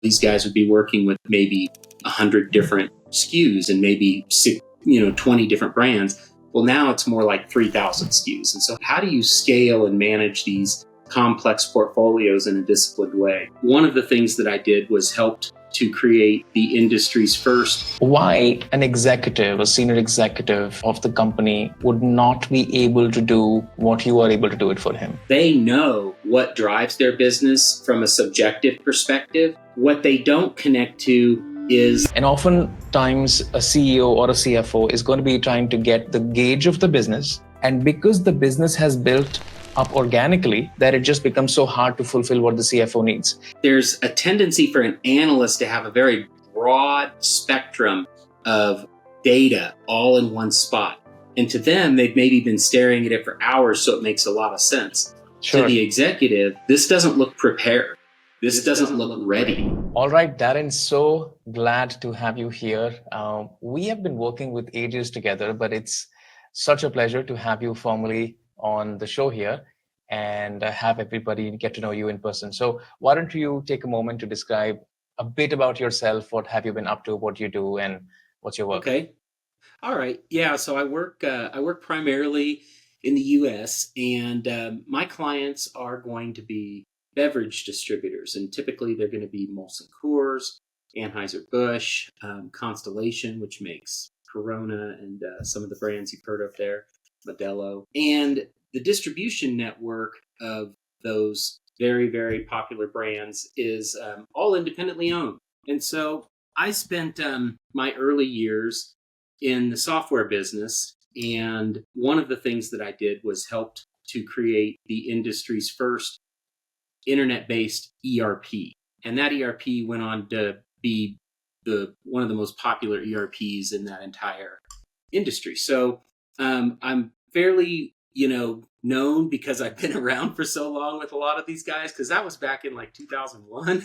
these guys would be working with maybe 100 different SKUs and maybe 20 different brands. Well, now it's more like 3,000 SKUs. And so how do you scale and manage these complex portfolios in a disciplined way? One of the things that I did was helped to create the industry's first. Why an executive, a senior executive of the company would not be able to do what you are able to do it for him? They know what drives their business from a subjective perspective. What they don't connect to is... And oftentimes a CEO or a CFO is going to be trying to get the gauge of the business. And because the business has built up organically, that it just becomes so hard to fulfill what the CFO needs. There's a tendency for an analyst to have a very broad spectrum of data all in one spot. And to them, they've maybe been staring at it for hours, so it makes a lot of sense. Sure. To the executive, this doesn't look prepared. This doesn't look ready. All right, Darren, so glad to have you here. We have been working with ages together, but it's such a pleasure to have you formally on the show here and have everybody get to know you in person. So why don't you take a moment to describe a bit about yourself? What have you been up to? What you do, and what's your work? Okay. All right. Yeah. So I work primarily in the U.S. and my clients are going to be beverage distributors, and typically they're going to be Molson Coors, Anheuser-Busch, Constellation, which makes Corona and some of the brands you've heard of there, Modelo, and the distribution network of those very, very popular brands is all independently owned. And so I spent my early years in the software business, and one of the things that I did was helped to create the industry's first internet-based ERP. And that ERP went on to be one of the most popular ERPs in that entire industry. So I'm fairly, known because I've been around for so long with a lot of these guys, because that was back in like 2001.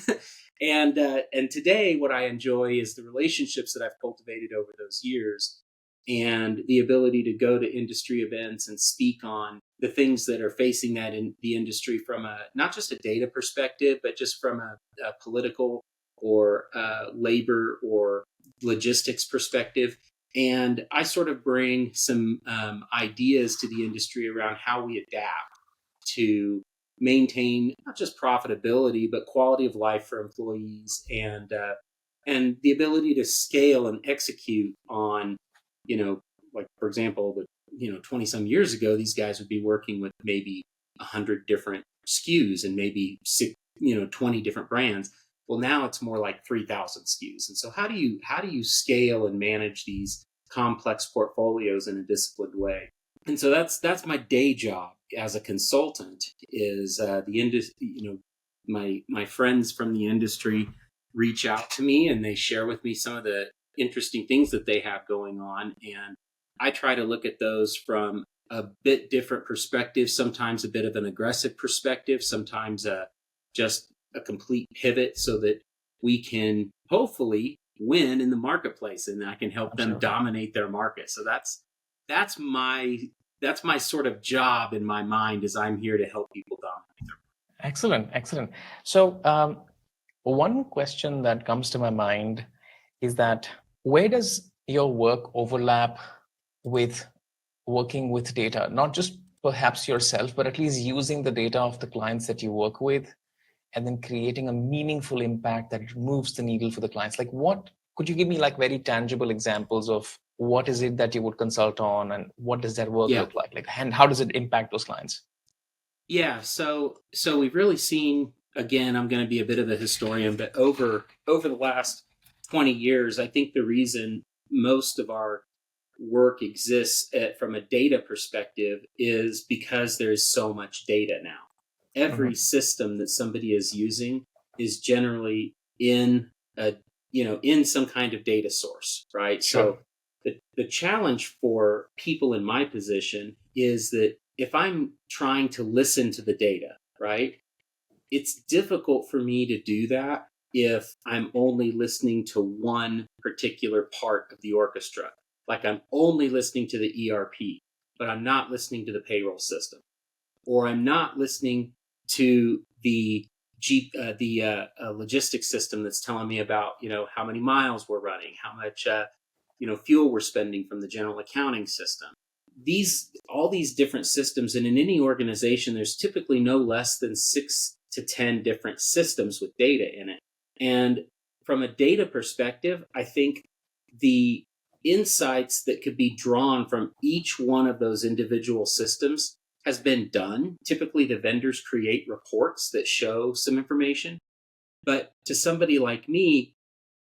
And today what I enjoy is the relationships that I've cultivated over those years and the ability to go to industry events and speak on the things that are facing that in the industry from not just a data perspective, but just from a political or labor or logistics perspective. And I sort of bring some ideas to the industry around how we adapt to maintain not just profitability, but quality of life for employees and the ability to scale and execute on, like, for example, 20 some years ago, these guys would be working with maybe 100 different SKUs and maybe 20 different brands. Well, now it's more like 3,000 SKUs. And so how do you scale and manage these complex portfolios in a disciplined way? And so that's my day job as a consultant is the industry. My friends from the industry reach out to me and they share with me some of the interesting things that they have going on. And I try to look at those from a bit different perspective, sometimes a bit of an aggressive perspective, sometimes just a complete pivot so that we can hopefully win in the marketplace and I can help them dominate their market. So that's my sort of job in my mind is I'm here to help people dominate their market. Excellent. So one question that comes to my mind is that where does your work overlap with working with data, not just perhaps yourself, but at least using the data of the clients that you work with and then creating a meaningful impact that moves the needle for the clients? Like, what could you give me like very tangible examples of what is it that you would consult on and what does that work look like? And how does it impact those clients? Yeah. So we've really seen, again, I'm going to be a bit of a historian, but over the last 20 years, I think the reason most of our work exists from a data perspective is because there is so much data now. Every system that somebody is using is generally in some kind of data source, right? Sure. So the challenge for people in my position is that if I'm trying to listen to the data, right, it's difficult for me to do that if I'm only listening to one particular part of the orchestra. Like I'm only listening to the ERP, but I'm not listening to the payroll system, or I'm not listening to the logistics system that's telling me about, how many miles we're running, how much, fuel we're spending from the general accounting system. All these different systems, and in any organization, there's typically no less than 6 to 10 different systems with data in it. And from a data perspective, I think the insights that could be drawn from each one of those individual systems has been done. Typically, the vendors create reports that show some information. But to somebody like me,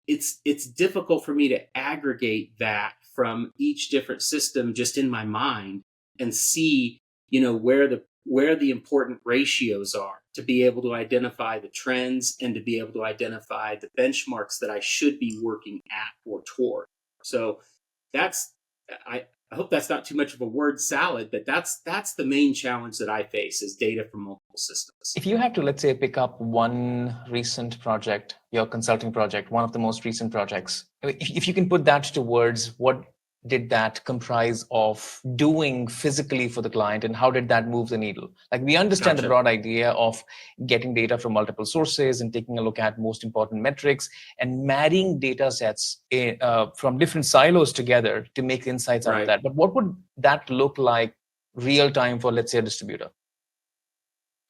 it's difficult for me to aggregate that from each different system just in my mind and see, where the important ratios are, to be able to identify the trends and to be able to identify the benchmarks that I should be working at or toward. So that's I hope that's not too much of a word salad, but that's the main challenge that I face, is data from multiple systems. If you have to, let's say, pick up one recent project, your consulting project, one of the most recent projects, if you can put that to words, what did that comprise of doing physically for the client, and how did that move the needle? Like, we understand the broad idea of getting data from multiple sources and taking a look at most important metrics and marrying data sets from different silos together to make insights out of that. But what would that look like real time for, let's say, a distributor?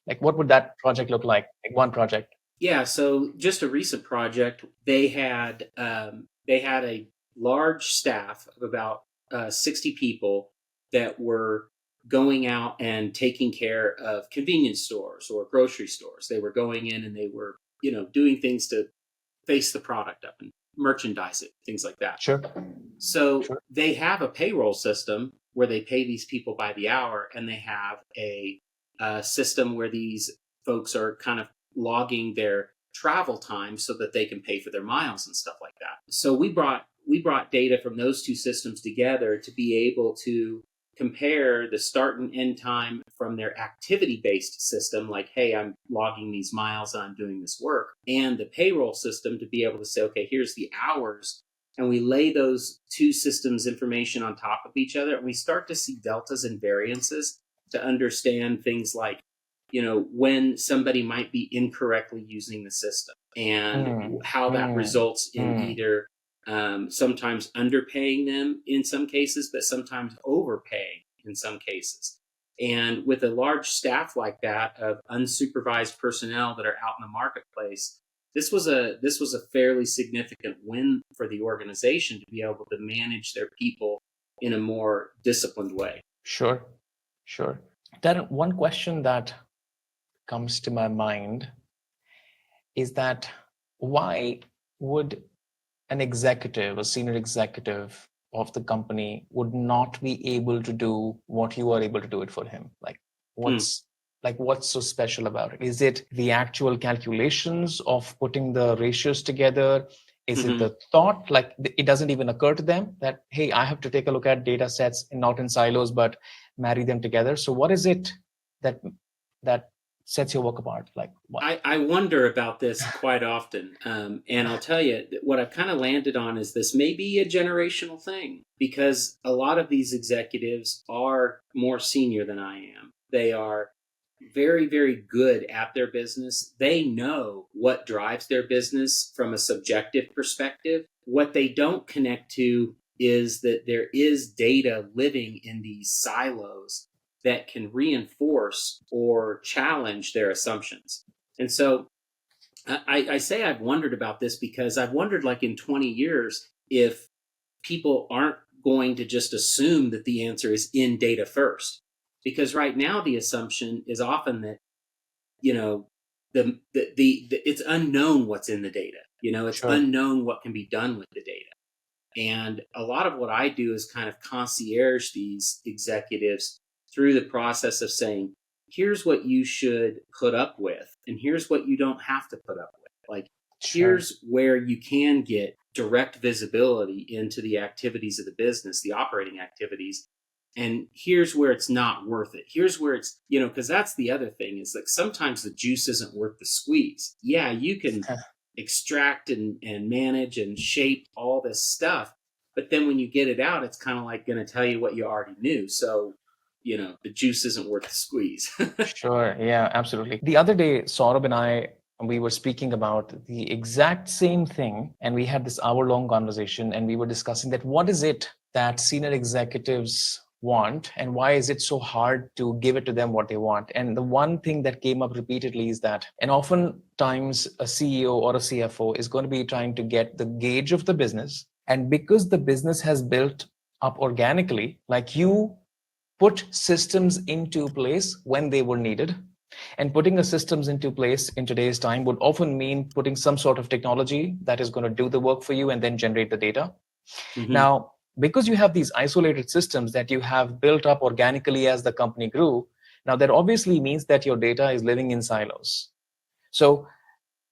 Like, what would that project look like one project? Yeah, so just a recent project, they had a large staff of about 60 people that were going out and taking care of convenience stores or grocery stores. They were going in and they were, doing things to face the product up and merchandise it, things like that. Sure. So they have a payroll system where they pay these people by the hour, and they have a system where these folks are kind of logging their travel time so that they can pay for their miles and stuff like that. So we brought data from those two systems together to be able to compare the start and end time from their activity-based system, like, hey, I'm logging these miles and I'm doing this work, and the payroll system to be able to say, okay, here's the hours. And we lay those two systems information on top of each other, and we start to see deltas and variances to understand things like, when somebody might be incorrectly using the system, and how that results in either sometimes underpaying them in some cases, but sometimes overpaying in some cases. And with a large staff like that of unsupervised personnel that are out in the marketplace, this was a fairly significant win for the organization to be able to manage their people in a more disciplined way. Sure. Darren, one question that comes to my mind is that why would an executive, a senior executive of the company, would not be able to do what you are able to do it for him? Like, what's so special about it? Is it the actual calculations of putting the ratios together? Is it the thought, like it doesn't even occur to them that, hey, I have to take a look at data sets, not in silos, but marry them together? So what is it that sets your work apart? Like, what? I wonder about this quite often. And I'll tell you, what I've kind of landed on is this may be a generational thing, because a lot of these executives are more senior than I am. They are very, very good at their business. They know what drives their business from a subjective perspective. What they don't connect to is that there is data living in these silos that can reinforce or challenge their assumptions. And so I say I've wondered about this because I've wondered, like, in 20 years, if people aren't going to just assume that the answer is in data first. Because right now the assumption is often that, it's unknown what's in the data. It's unknown what can be done with the data. And a lot of what I do is kind of concierge these executives through the process of saying, here's what you should put up with, and here's what you don't have to put up with. Like, here's where you can get direct visibility into the activities of the business, the operating activities. And here's where it's not worth it. Here's where it's, because that's the other thing, is like sometimes the juice isn't worth the squeeze. Yeah, you can extract and manage and shape all this stuff. But then when you get it out, it's kind of like going to tell you what you already knew. So, the juice isn't worth the squeeze. Sure. Yeah, absolutely. The other day, Saurabh and I we were speaking about the exact same thing, and we had this hour-long conversation, and we were discussing that what is it that senior executives want, and why is it so hard to give it to them what they want? And the one thing that came up repeatedly is that, and oftentimes a CEO or a CFO is going to be trying to get the gauge of the business, and because the business has built up organically, like you put systems into place when they were needed. And putting the systems into place in today's time would often mean putting some sort of technology that is going to do the work for you and then generate the data. Mm-hmm. Now, because you have these isolated systems that you have built up organically as the company grew, now that obviously means that your data is living in silos. So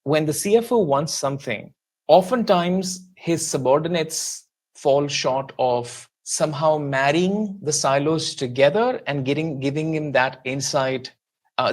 when the CFO wants something, oftentimes his subordinates fall short of somehow marrying the silos together and giving him that insight.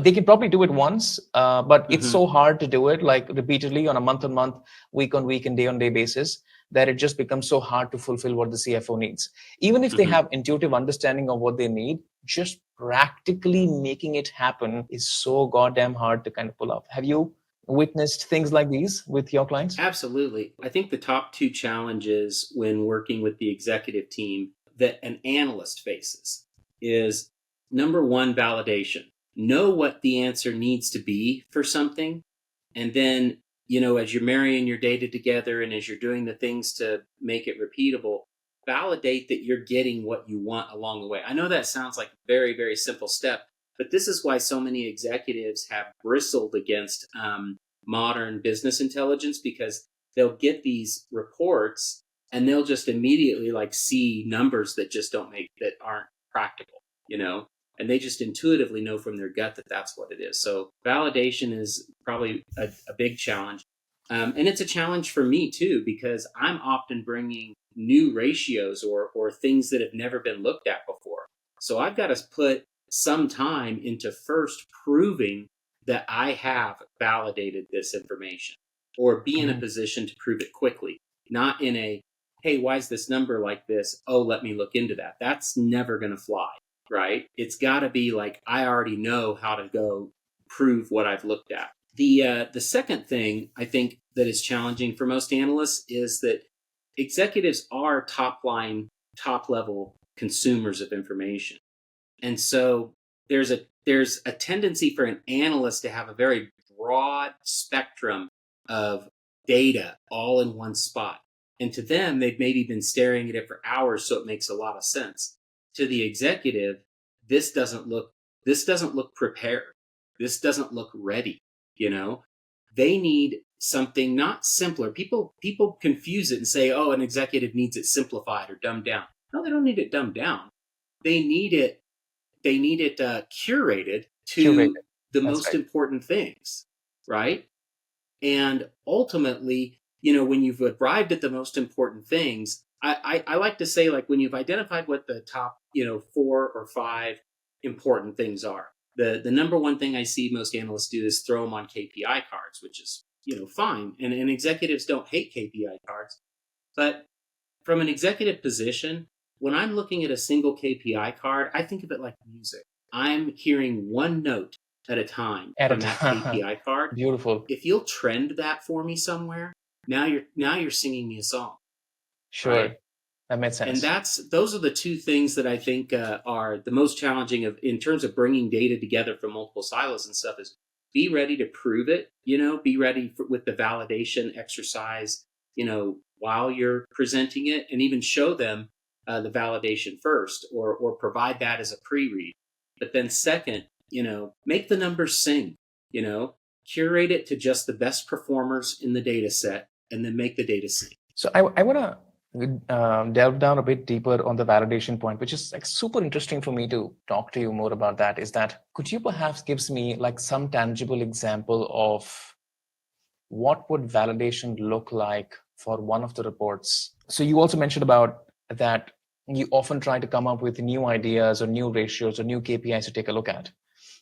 They can probably do it once, but it's so hard to do it like repeatedly on a month-on-month, week-on-week, and day-on-day basis that it just becomes so hard to fulfill what the CFO needs. Even if they have intuitive understanding of what they need, just practically making it happen is so goddamn hard to kind of pull off. Have you witnessed things like these with your clients? Absolutely. I think the top two challenges when working with the executive team that an analyst faces is number one, validation. Know what the answer needs to be for something. And then, as you're marrying your data together and as you're doing the things to make it repeatable, validate that you're getting what you want along the way. I know that sounds like a very, very simple step, but this is why so many executives have bristled against modern business intelligence, because they'll get these reports and they'll just immediately see numbers that just that aren't practical, and they just intuitively know from their gut that that's what it is. So validation is probably a big challenge. And it's a challenge for me too, because I'm often bringing new ratios or things that have never been looked at before. So I've got to put some time into first proving that I have validated this information, or be in a position to prove it quickly, not in a, hey, why is this number like this? Oh, let me look into that. That's never going to fly, right? It's got to be like, I already know how to go prove what I've looked at. The second thing I think that is challenging for most analysts is that executives are top level consumers of information. And so there's a tendency for an analyst to have a very broad spectrum of data all in one spot. And to them, they've maybe been staring at it for hours, so it makes a lot of sense. To the executive, this doesn't look prepared. This doesn't look ready. They need something not simpler. People confuse it and say, oh, an executive needs it simplified or dumbed down. No, they don't need it dumbed down. They need it curated to the most important things, right? And ultimately, when you've arrived at the most important things, I like to say, when you've identified what the top, 4 or 5 important things are, the number one thing I see most analysts do is throw them on KPI cards, which is, fine. And executives don't hate KPI cards. But from an executive position, when I'm looking at a single KPI card, I think of it like music. I'm hearing one note at a time from that KPI card. Beautiful. If you'll trend that for me somewhere, now you're singing me a song. Sure. Right? That makes sense. And those are the two things that I think are the most challenging in terms of bringing data together from multiple silos and stuff, is be ready to prove it, be ready with the validation exercise, while you're presenting it, and even show them the validation first, or provide that as a pre-read. But then second, make the numbers sing, curate it to just the best performers in the data set, and then make the data sing. So I want to delve down a bit deeper on the validation point, which is super interesting for me to talk to you more about. That is that, could you perhaps give me some tangible example of what would validation look like for one of the reports? So you also mentioned about that you often try to come up with new ideas or new ratios or new KPIs to take a look at,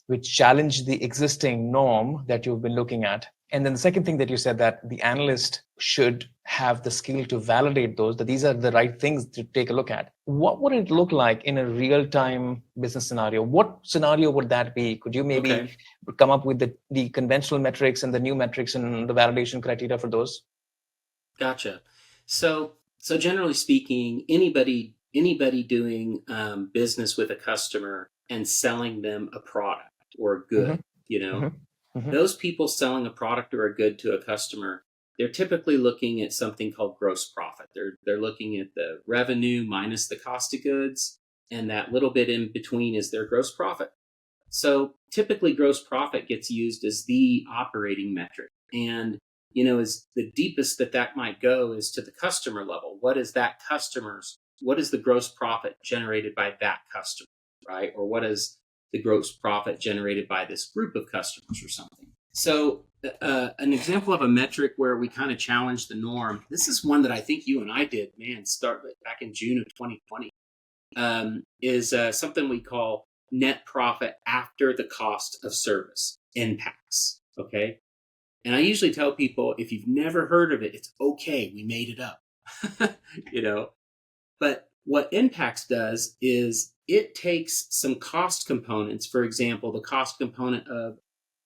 which challenge the existing norm that you've been looking at. And then the second thing that you said, that the analyst should have the skill to validate those, that these are the right things to take a look at. What would it look like in a real-time business scenario? What scenario would that be? Could you maybe come up with the conventional metrics and the new metrics and the validation criteria for those? Gotcha. So generally speaking, anybody doing business with a customer and selling them a product or a good, those people selling a product or a good to a customer, they're typically looking at something called gross profit. They're looking at the revenue minus the cost of goods, and that little bit in between is their gross profit. So typically gross profit gets used as the operating metric. And, is the deepest that might go is to the customer level. What is the gross profit generated by that customer, right? Or what is the gross profit generated by this group of customers or something? So an example of a metric where we kind of challenge the norm, this is one that I think you and I did, start back in June of 2020, is something we call net profit after the cost of service, NPACS, okay? And I usually tell people, if you've never heard of it, it's okay, we made it up, But what NPACS does is it takes some cost components, for example, the cost component of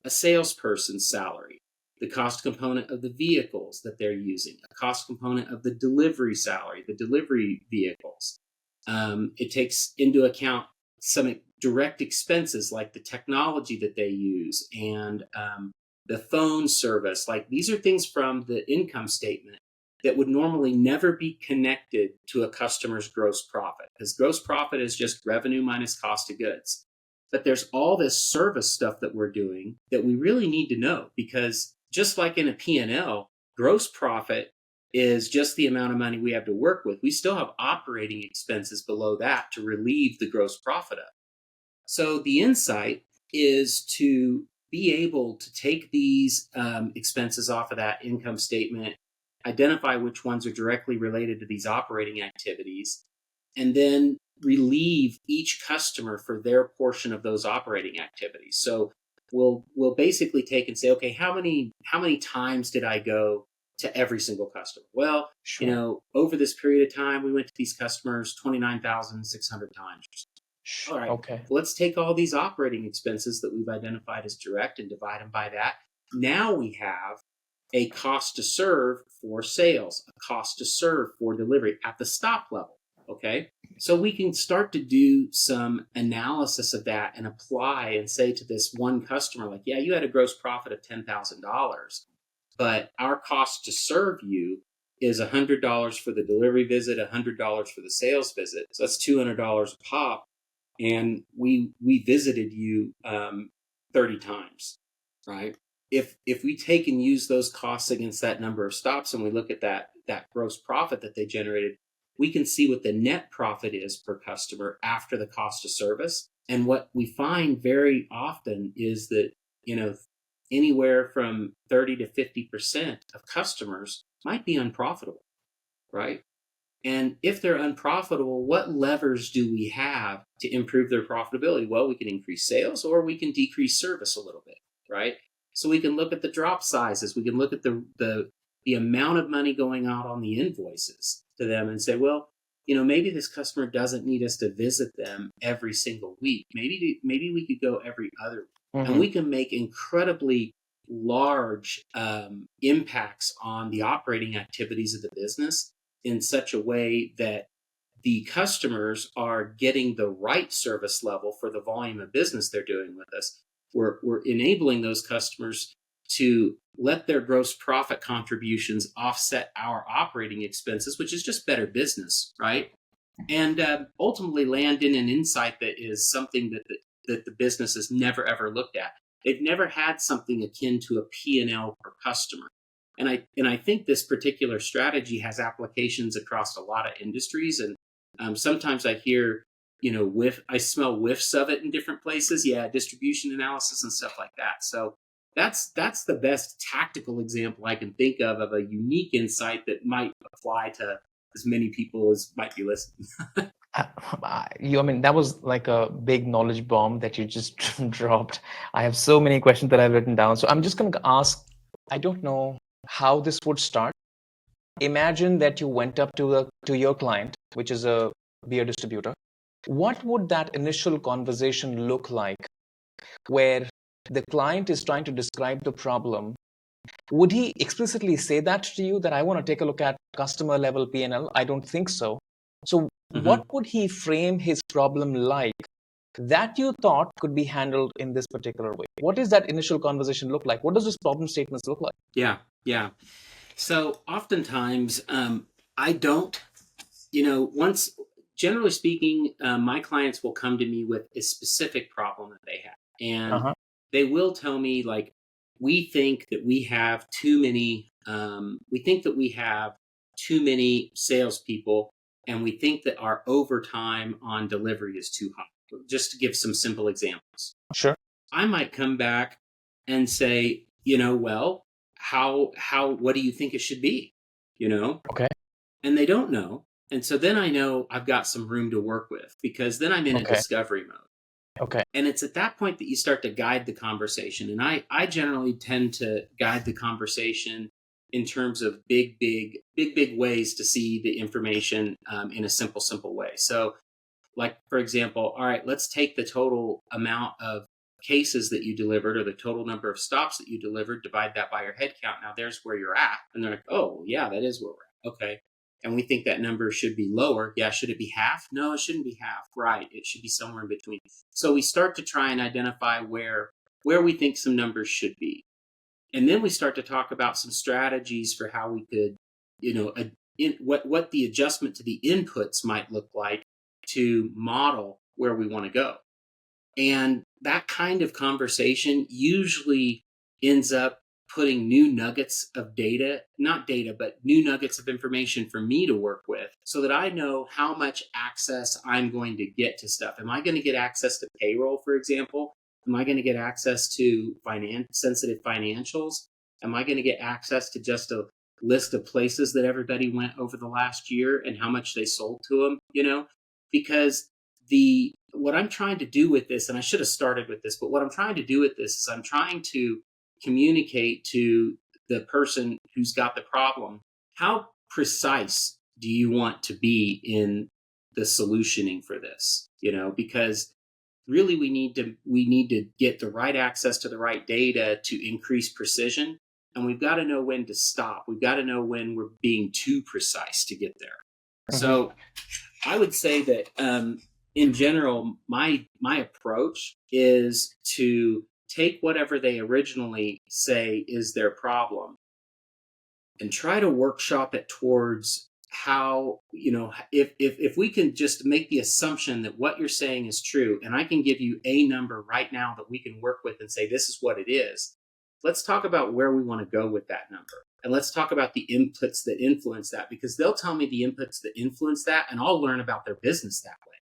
a salesperson's salary, the cost component of the vehicles that they're using, a cost component of the delivery salary, the delivery vehicles. It takes into account some direct expenses like the technology that they use and the phone service. Like, these are things from the income statement that would normally never be connected to a customer's gross profit, because gross profit is just revenue minus cost of goods. But there's all this service stuff that we're doing that we really need to know, because just like in a P&L, gross profit is just the amount of money we have to work with. We still have operating expenses below that to relieve the gross profit of. So the insight is to be able to take these expenses off of that income statement, identify which ones are directly related to these operating activities, and then relieve each customer for their portion of those operating activities. So we'll basically take and say, okay, how many times did I go to every single customer? Well, Sure. Over this period of time, we went to these customers 29,600 times. All right, Okay. let's take all these operating expenses that we've identified as direct and divide them by that. Now we have a cost to serve for sales, a cost to serve for delivery at the stop level, okay? So we can start to do some analysis of that and apply and say to this one customer, like, yeah, you had a gross profit of $10,000, but our cost to serve you is $100 for the delivery visit, $100 for the sales visit. So that's $200 a pop. And we visited you 30 times, right? If we take and use those costs against that number of stops and we look at that gross profit that they generated, we can see what the net profit is per customer after the cost of service. And what we find very often is that, anywhere from 30 to 50% of customers might be unprofitable, right? And if they're unprofitable, what levers do we have to improve their profitability? Well, we can increase sales or we can decrease service a little bit, right? So we can look at the drop sizes. We can look at the amount of money going out on the invoices to them and say, well, maybe this customer doesn't need us to visit them every single week. Maybe we could go every other week. Mm-hmm. And we can make incredibly large impacts on the operating activities of the business in such a way that the customers are getting the right service level for the volume of business they're doing with us. We're enabling those customers to let their gross profit contributions offset our operating expenses, which is just better business, right? And ultimately land in an insight that is something that the business has never, ever looked at. They've never had something akin to a P&L per customer. And I think this particular strategy has applications across a lot of industries. And sometimes I hear, I smell whiffs of it in different places. Yeah, distribution analysis and stuff like that. So that's the best tactical example I can think of a unique insight that might apply to as many people as might be listening. That was like a big knowledge bomb that you just dropped. I have so many questions that I've written down. So I'm just going to ask, I don't know how this would start, imagine that you went up to your client, which is a beer distributor. What would that initial conversation look like, where the client is trying to describe the problem? Would he explicitly say that to you, that I want to take a look at customer level P&L? I don't think so. So what would he frame his problem like that you thought could be handled in this particular way? What does that initial conversation look like? What does this problem statements look like? Yeah. So oftentimes, I don't, generally speaking, my clients will come to me with a specific problem that they have. And they will tell me, like, we think that we have too many salespeople, and we think that our overtime on delivery is too high. Just to give some simple examples. Sure. I might come back and say, well, what do you think it should be? Okay. And they don't know. And so then I know I've got some room to work with, because then I'm in a discovery mode. Okay. And it's at that point that you start to guide the conversation. And I generally tend to guide the conversation in terms of big ways to see the information in a simple way. So, like, for example, all right, let's take the total amount of cases that you delivered, or the total number of stops that you delivered, divide that by your head count. Now there's where you're at. And they're like, oh yeah, that is where we're at. Okay. And we think that number should be lower. Yeah. Should it be half? No, it shouldn't be half. Right. It should be somewhere in between. So we start to try and identify where we think some numbers should be. And then we start to talk about some strategies for how we could, what the adjustment to the inputs might look like to model where we want to go. And that kind of conversation usually ends up putting new nuggets of new nuggets of information for me to work with, so that I know how much access I'm going to get to stuff. Am I going to get access to payroll, for example? Am I going to get access to sensitive financials? Am I going to get access to just a list of places that everybody went over the last year and how much they sold to them? Because what I'm trying to do with this, and I should have started with this, but what I'm trying to do with this is I'm trying to communicate to the person who's got the problem, how precise do you want to be in the solutioning for this? Because really we need to get the right access to the right data to increase precision. And we've got to know when to stop. We've got to know when we're being too precise to get there. So I would say that in general, my approach is to take whatever they originally say is their problem and try to workshop it towards how, if we can just make the assumption that what you're saying is true, and I can give you a number right now that we can work with and say, this is what it is. Let's talk about where we want to go with that number. And let's talk about the inputs that influence that, because they'll tell me the inputs that influence that, and I'll learn about their business that way.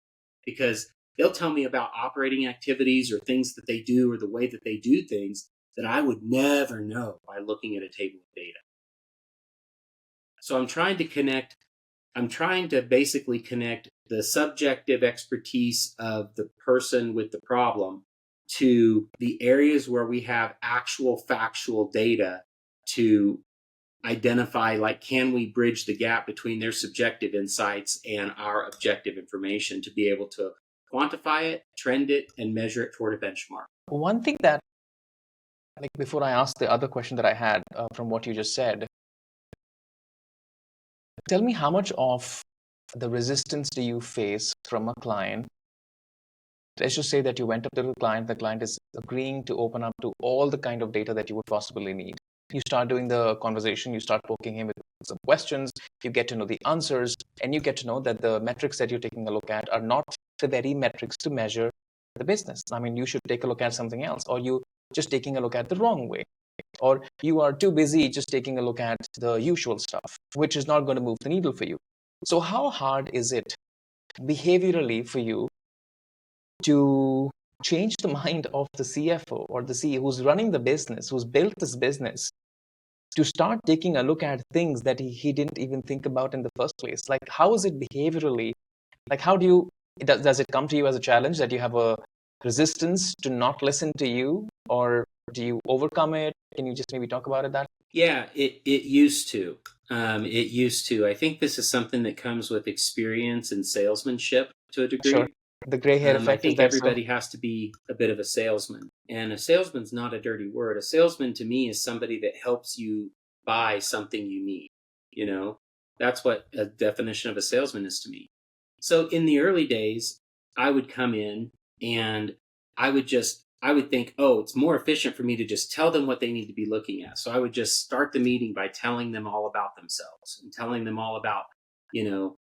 Because they'll tell me about operating activities or things that they do or the way that they do things that I would never know by looking at a table of data. So I'm trying to basically connect the subjective expertise of the person with the problem to the areas where we have actual factual data to identify, like, can we bridge the gap between their subjective insights and our objective information to be able to quantify it, trend it, and measure it toward a benchmark. One thing that, like, before I ask the other question that I had from what you just said, tell me, how much of the resistance do you face from a client? Let's just say that you went up to the client is agreeing to open up to all the kind of data that you would possibly need. You start doing the conversation, you start poking him with some questions, you get to know the answers, and you get to know that the metrics that you're taking a look at are not the very metrics to measure the business. I mean, you should take a look at something else, or you just taking a look at the wrong way, or you are too busy just taking a look at the usual stuff, which is not going to move the needle for you. So how hard is it behaviorally for you to change the mind of the CFO or the CEO who's running the business, who's built this business, to start taking a look at things that he didn't even think about in the first place? Like, how is it behaviorally? Like, how do you, does it come to you as a challenge that you have a resistance to not listen to you, or do you overcome it? Can you just maybe talk about it that? Yeah, it used to. It used to. I think this is something that comes with experience and salesmanship to a Sure. degree. The gray hair I effect, is think that so? everybody has to be a bit of a salesman. And a salesman's not a dirty word. A salesman to me is somebody that helps you buy something you need. You know, that's what a definition of a salesman is to me. So in the early days, I would come in and I would think, oh, it's more efficient for me to just tell them what they need to be looking at. So I would just start the meeting by telling them all about themselves and telling them all about,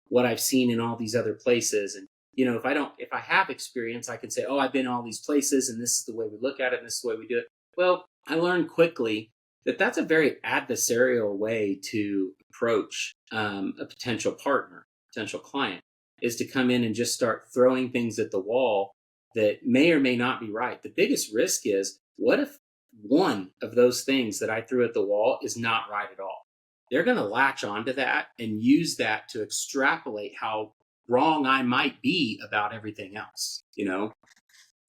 what I've seen in all these other places. And if I have experience, I can say, oh, I've been in all these places and this is the way we look at it and this is the way we do it. Well, I learned quickly that that's a very adversarial way to approach a potential partner, potential client, is to come in and just start throwing things at the wall that may or may not be right. The biggest risk is, what if one of those things that I threw at the wall is not right at all? They're going to latch onto that and use that to extrapolate how wrong I might be about everything else.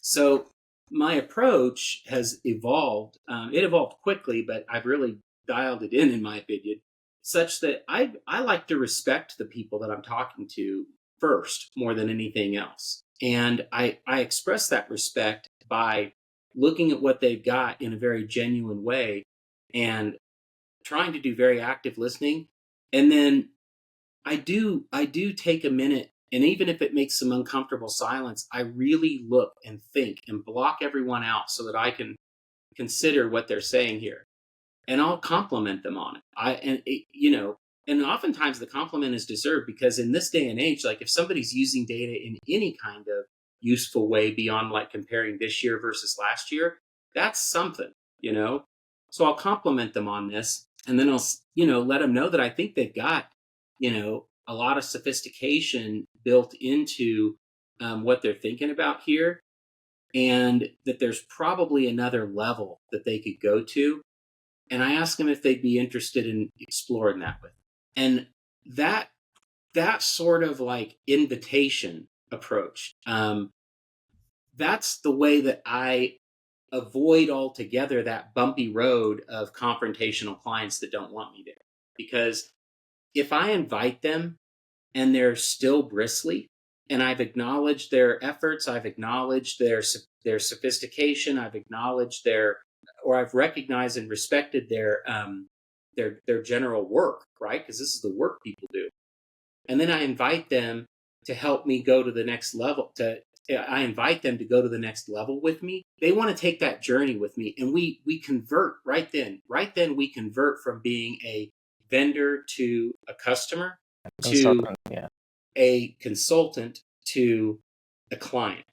So my approach has evolved. It evolved quickly, but I've really dialed it in my opinion, such that I like to respect the people that I'm talking to first more than anything else. And I express that respect by looking at what they've got in a very genuine way and trying to do very active listening. And then I do take a minute, and even if it makes some uncomfortable silence, I really look and think and block everyone out so that I can consider what they're saying here, and I'll compliment them on it. And oftentimes the compliment is deserved, because in this day and age, like if somebody's using data in any kind of useful way beyond like comparing this year versus last year, that's something. So I'll compliment them on this, and then I'll let them know that I think they've got, a lot of sophistication built into what they're thinking about here, and that there's probably another level that they could go to, and I asked them if they'd be interested in exploring that with. And that that sort of like invitation approach, that's the way that I avoid altogether that bumpy road of confrontational clients that don't want me there. Because if I invite them and they're still bristly, and I've acknowledged their efforts, I've acknowledged their sophistication, I've acknowledged or I've recognized and respected their general work, right? Because this is the work people do. And then I invite them to help me go to the next level. I invite them to go to the next level with me. They want to take that journey with me, and we convert right then. Right then, we convert from being a vendor to a customer to Consultant, yeah. a consultant to a client,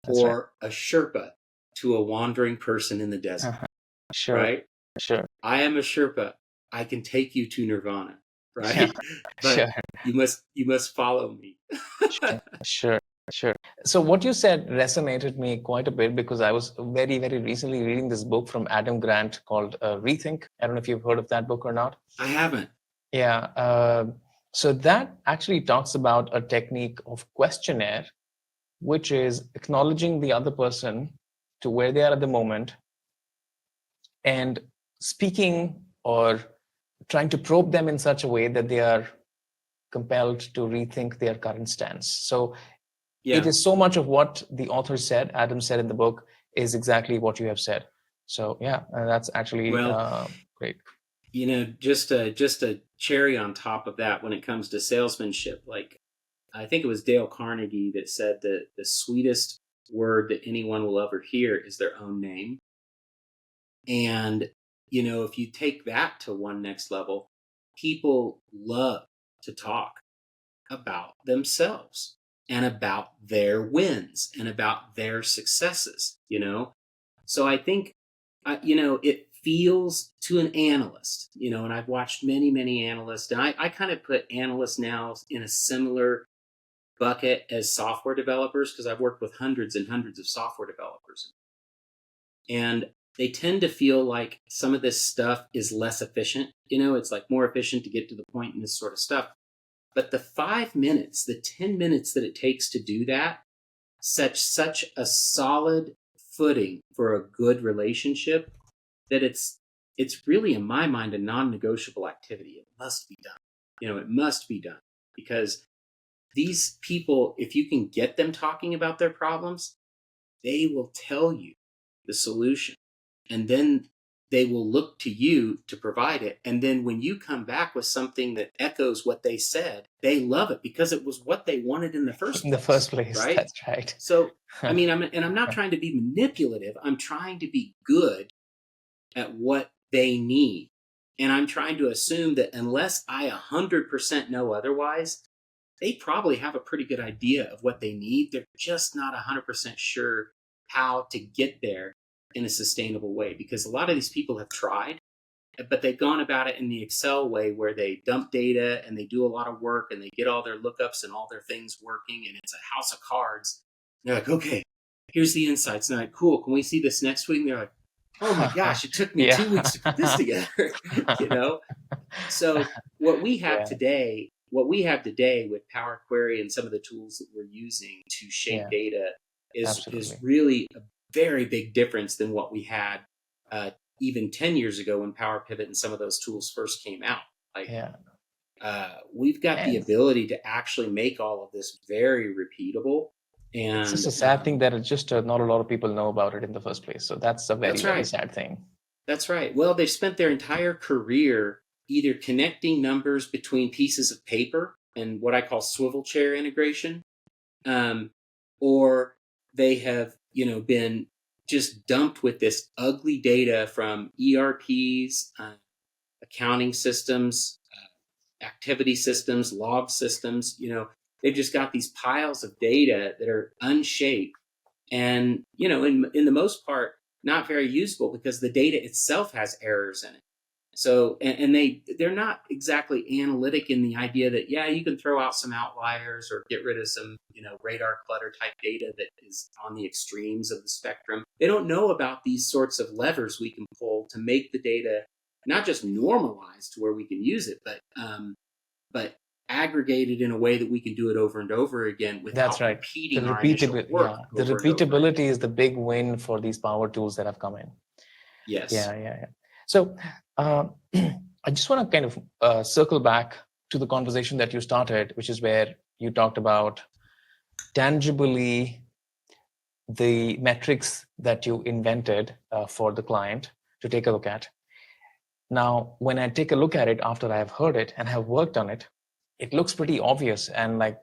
That's right. or a Sherpa to a wandering person in the desert, Uh-huh. Sure, right? sure. I am a Sherpa. I can take you to Nirvana, Yeah, right? sure, But you must follow me. sure, sure, sure. So what you said resonated me quite a bit, because I was very, very recently reading this book from Adam Grant called Rethink. I don't know if you've heard of that book or not. I haven't. Yeah. So that actually talks about a technique of questionnaire, which is acknowledging the other person to where they are at the moment and speaking or trying to probe them in such a way that they are compelled to rethink their current stance. So it Yeah. is so much of what the author said, Adam said in the book, is exactly what you have said. So yeah, that's actually Well, great. just a cherry on top of that when it comes to salesmanship. Like, I think it was Dale Carnegie that said that the sweetest word that anyone will ever hear is their own name. And, if you take that to one next level, people love to talk about themselves and about their wins and about their successes. So I think, it feels to an analyst, and I've watched many, many analysts, and I kind of put analysts now in a similar bucket as software developers, because I've worked with hundreds and hundreds of software developers. And they tend to feel like some of this stuff is less efficient. It's like more efficient to get to the point in this sort of stuff. But the 5 minutes, the 10 minutes that it takes to do that sets such a solid footing for a good relationship that it's really, in my mind, a non-negotiable activity. It must be done. It must be done, because these people, if you can get them talking about their problems, they will tell you the solution. And then they will look to you to provide it. And then when you come back with something that echoes what they said, they love it because it was what they wanted in the first place. In the first place, right? That's right. So, I mean, I'm not trying to be manipulative. I'm trying to be good at what they need. And I'm trying to assume that unless I 100% know otherwise, they probably have a pretty good idea of what they need. They're just not 100% sure how to get there in a sustainable way, because a lot of these people have tried, but they've gone about it in the Excel way, where they dump data and they do a lot of work and they get all their lookups and all their things working, and it's a house of cards. And they're like, okay, here's the insights. And they're like, cool, can we see this next week? And they're like, oh my gosh, it took me 2 weeks to put this together. So what we have today with Power Query and some of the tools that we're using to shape data is really a very big difference than what we had even 10 years ago when Power Pivot and some of those tools first came out. We've got the ability to actually make all of this very repeatable. And it's just a sad thing that it's just not a lot of people know about it in the first place. So that's a very sad thing. That's right. Well, they've spent their entire career either connecting numbers between pieces of paper and what I call swivel chair integration, or they have, been just dumped with this ugly data from ERPs, accounting systems, activity systems, log systems. They've just got these piles of data that are unshaped and, in the most part, not very usable, because the data itself has errors in it. So, and they're not exactly analytic in the idea that, you can throw out some outliers or get rid of some, radar clutter type data that is on the extremes of the spectrum. They don't know about these sorts of levers we can pull to make the data not just normalized to where we can use it, but aggregated in a way that we can do it over and over again without repeating our initial work. The repeatability is the big win for these power tools that have come in. Yes. Yeah. So I just want to kind of circle back to the conversation that you started, which is where you talked about tangibly the metrics that you invented for the client to take a look at. Now, when I take a look at it after I have heard it and have worked on it, it looks pretty obvious and like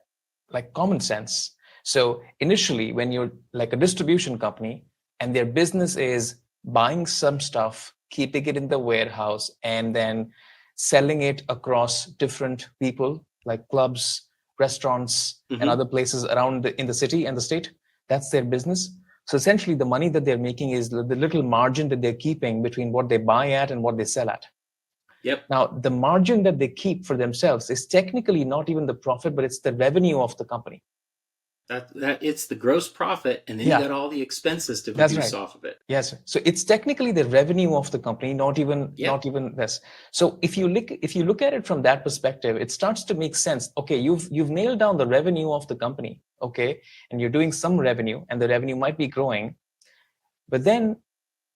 common sense. So initially, when you're like a distribution company and their business is buying some stuff, keeping it in the warehouse, and then selling it across different people like clubs, restaurants, and other places around in the city and the state, that's their business. So essentially, the money that they're making is the little margin that they're keeping between what they buy at and what they sell at. Yep. Now, the margin that they keep for themselves is technically not even the profit, but it's the revenue of the company. That it's the gross profit, and then you got all the expenses to reduce off of it. Yes. So it's technically the revenue of the company, not even this. So if you look at it from that perspective, it starts to make sense. Okay, you've nailed down the revenue of the company. Okay, and you're doing some revenue, and the revenue might be growing, but then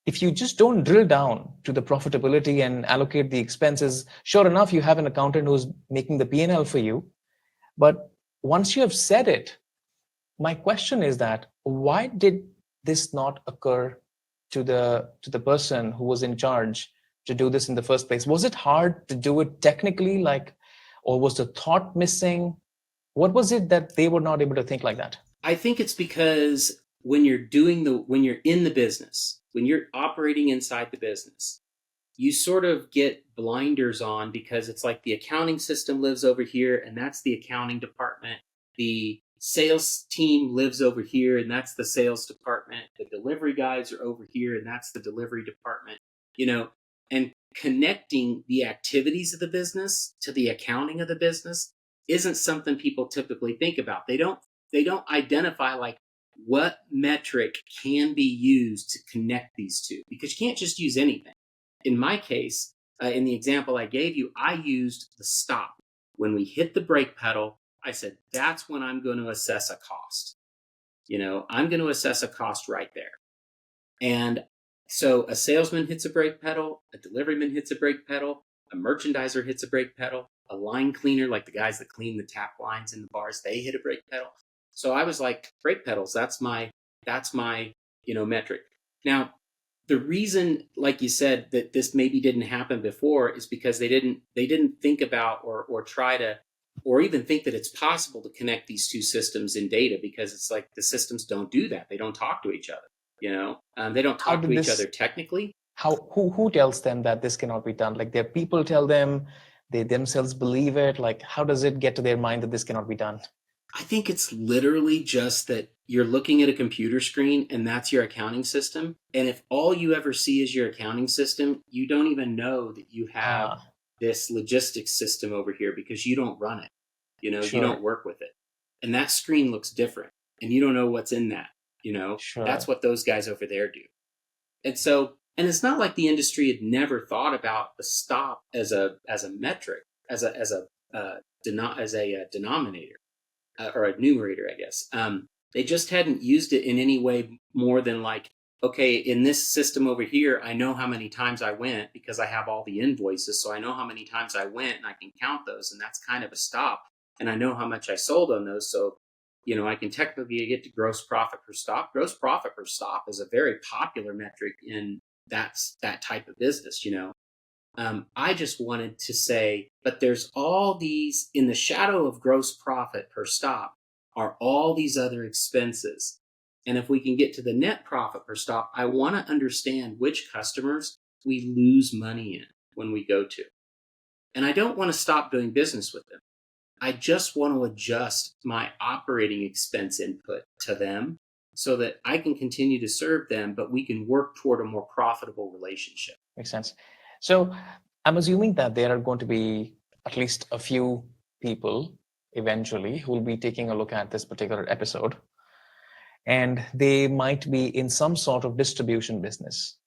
if you just don't drill down to the profitability and allocate the expenses, sure enough, you have an accountant who's making the P&L for you. But once you have said it, my question is that why did this not occur to the person who was in charge to do this in the first place? Was it hard to do it technically, or was the thought missing? What was it that they were not able to think like that? I think it's because when you're in the business, when you're operating inside the business, you sort of get blinders on, because it's like the accounting system lives over here, and that's the accounting department. The sales team lives over here, and that's the sales department. The delivery guys are over here, and that's the delivery department. And connecting the activities of the business to the accounting of the business isn't something people typically think about. They don't identify what metric can be used to connect these two, because you can't just use anything. In my case, in the example I gave you, I used the stop. When we hit the brake pedal, I said, that's when I'm going to assess a cost. I'm going to assess a cost right there. And So a salesman hits a brake pedal, a deliveryman hits a brake pedal, a merchandiser hits a brake pedal, a line cleaner, like the guys that clean the tap lines in the bars, they hit a brake pedal. So I was like, brake pedals, that's my metric. Now, the reason, like you said, that this maybe didn't happen before is because they didn't think about or try to or even think that it's possible to connect these two systems in data, because it's like the systems don't do that. They don't talk to each other. They don't How talk to did each this, other technically. who tells them that this cannot be done? Like their people tell them, they themselves believe it. Like how does it get to their mind that this cannot be done? I think it's literally just that you're looking at a computer screen and that's your accounting system. And if all you ever see is your accounting system, you don't even know that you have Ah, this logistics system over here because you don't run it. You sure, don't work with it. And that screen looks different and you don't know what's in that. That's sure. what those guys over there do. And it's not like the industry had never thought about the stop as a metric, as a denominator, or a numerator, I guess. They just hadn't used it in any way more than like, okay, in this system over here, I know how many times I went because I have all the invoices. So I know how many times I went and I can count those. And that's kind of a stop. And I know how much I sold on those. So, I can technically get to gross profit per stop. Gross profit per stop is a very popular metric in that type of business. I just wanted to say, but there's all these in the shadow of gross profit per stop are all these other expenses. And if we can get to the net profit per stop, I want to understand which customers we lose money in when we go to. And I don't want to stop doing business with them. I just want to adjust my operating expense input to them so that I can continue to serve them, but we can work toward a more profitable relationship. Makes sense. So I'm assuming that there are going to be at least a few people eventually who will be taking a look at this particular episode, and they might be in some sort of distribution business,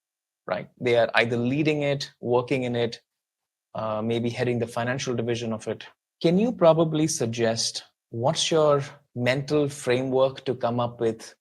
right? They are either leading it, working in it, maybe heading the financial division of it. Can you probably suggest what's your mental framework to come up with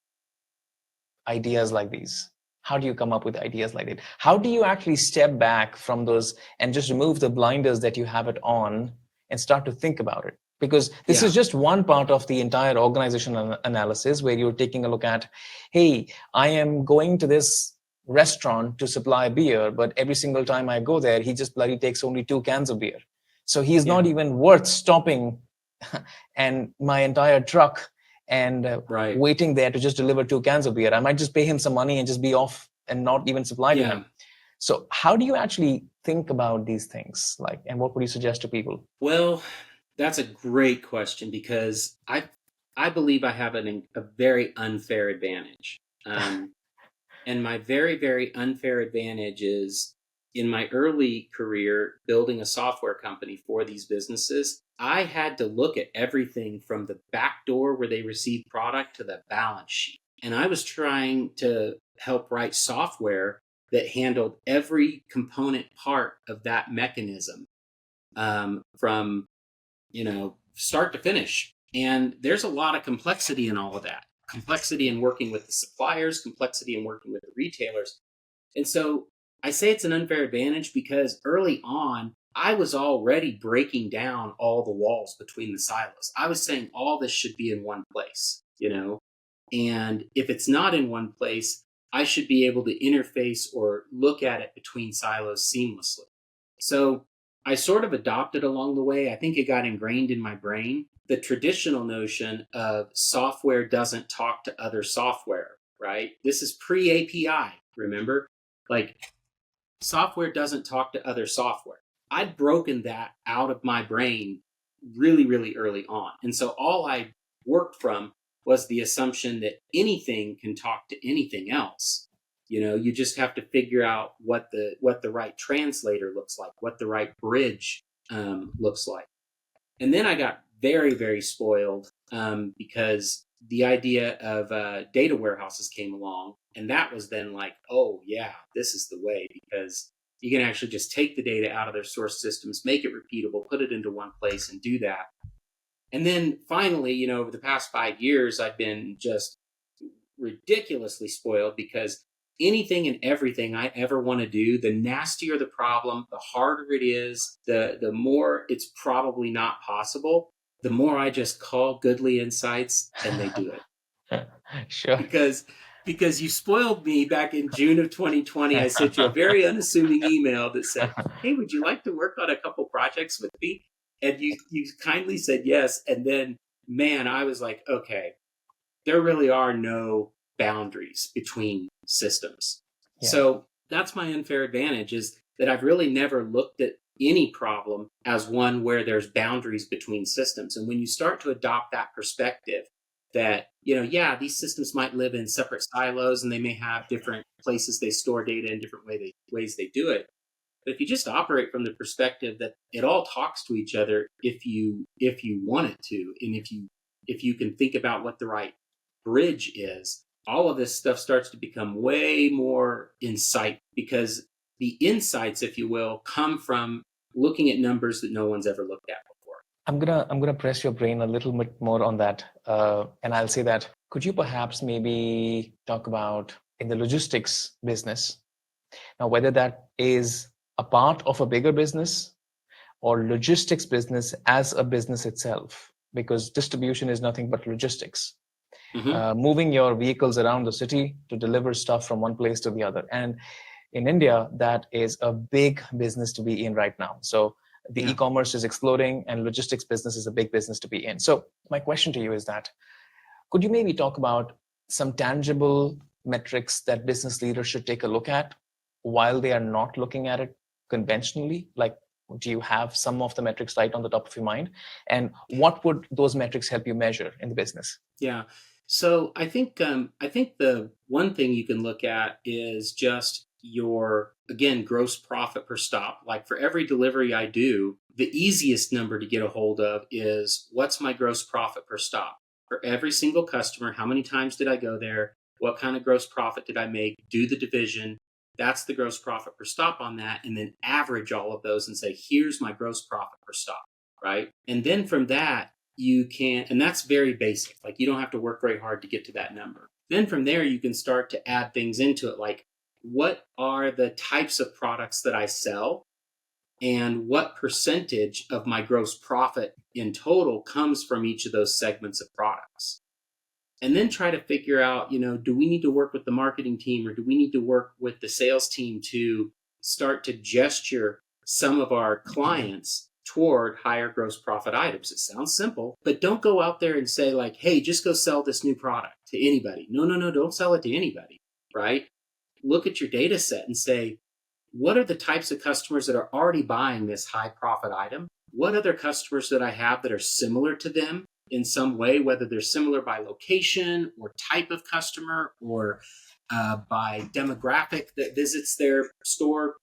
ideas like these? How do you come up with ideas like that? How do you actually step back from those and just remove the blinders that you have it on and start to think about it? Because this is Yeah. just one part of the entire organizational analysis where you're taking a look at, hey, I am going to this restaurant to supply beer, but every single time I go there, he just bloody takes only 2 cans of beer. So he's Yeah. not even worth stopping and my entire truck and Right. waiting there to just deliver 2 cans of beer. I might just pay him some money and just be off and not even supply to Yeah. him. So how do you actually think about these things? Like, and what would you suggest to people? Well, that's a great question because I believe I have a very unfair advantage. And my very, very unfair advantage is in my early career building a software company for these businesses. I had to look at everything from the back door where they receive product to the balance sheet. And I was trying to help write software that handled every component part of that mechanism, from start to finish. And there's a lot of complexity in all of that. Complexity in working with the suppliers, complexity in working with the retailers. And so I say it's an unfair advantage because early on, I was already breaking down all the walls between the silos. I was saying all this should be in one place. And if it's not in one place, I should be able to interface or look at it between silos seamlessly. So I sort of adopted along the way. I think it got ingrained in my brain the traditional notion of software doesn't talk to other software, right? This is pre API, remember? Like, software doesn't talk to other software. I'd broken that out of my brain really, really early on. And so all I worked from was the assumption that anything can talk to anything else. You just have to figure out what the right translator looks like, what the right bridge looks like. And then I got very, very spoiled, because the idea of data warehouses came along. And that was then like, oh, yeah, this is the way, because you can actually just take the data out of their source systems, make it repeatable, put it into one place and do that. And then finally, over the past 5 years, I've been just ridiculously spoiled because anything and everything I ever want to do, the nastier the problem, the harder it is, the more it's probably not possible, the more I just call Goodly Insights and they do it. Sure. Because you spoiled me back in June of 2020. I sent you a very unassuming email that said, hey, would you like to work on a couple projects with me? And you kindly said yes. And then, man, I was like, okay, there really are no boundaries between systems. Yeah. So that's my unfair advantage, is that I've really never looked at any problem as one where there's boundaries between systems. And when you start to adopt that perspective that, yeah, these systems might live in separate silos and they may have different places they store data and different ways they do it. But if you just operate from the perspective that it all talks to each other if you want it to, and if you can think about what the right bridge is, all of this stuff starts to become way more insight, because the insights, if you will, come from looking at numbers that no one's ever looked at before. I'm gonna press your brain a little bit more on that, and I'll say that, could you perhaps maybe talk about in the logistics business, now whether that is a part of a bigger business or logistics business as a business itself, because distribution is nothing but logistics. Moving your vehicles around the city to deliver stuff from one place to the other. And in India, that is a big business to be in right now. So the e-commerce is exploding and logistics business is a big business to be in. So my question to you is that, could you maybe talk about some tangible metrics that business leaders should take a look at while they are not looking at it conventionally? Like, do you have some of the metrics right on the top of your mind? And what would those metrics help you measure in the business? Yeah. So I think the one thing you can look at is just your, again, gross profit per stop. Like for every delivery I do, the easiest number to get a hold of is, what's my gross profit per stop? For every single customer, how many times did I go there? What kind of gross profit did I make? Do the division. That's the gross profit per stop on that. And then average all of those and say, here's my gross profit per stop, right? And then from that, you can, and that's very basic. Like you don't have to work very hard to get to that number. Then from there, you can start to add things into it. Like, what are the types of products that I sell? And what percentage of my gross profit in total comes from each of those segments of products? And then try to figure out, do we need to work with the marketing team, or do we need to work with the sales team to start to gesture some of our clients toward higher gross profit items? It sounds simple, but don't go out there and say like, hey, just go sell this new product to anybody. No, don't sell it to anybody, right? Look at your data set and say, what are the types of customers that are already buying this high profit item? What other customers that I have that are similar to them in some way, whether they're similar by location or type of customer, or by demographic that visits their store,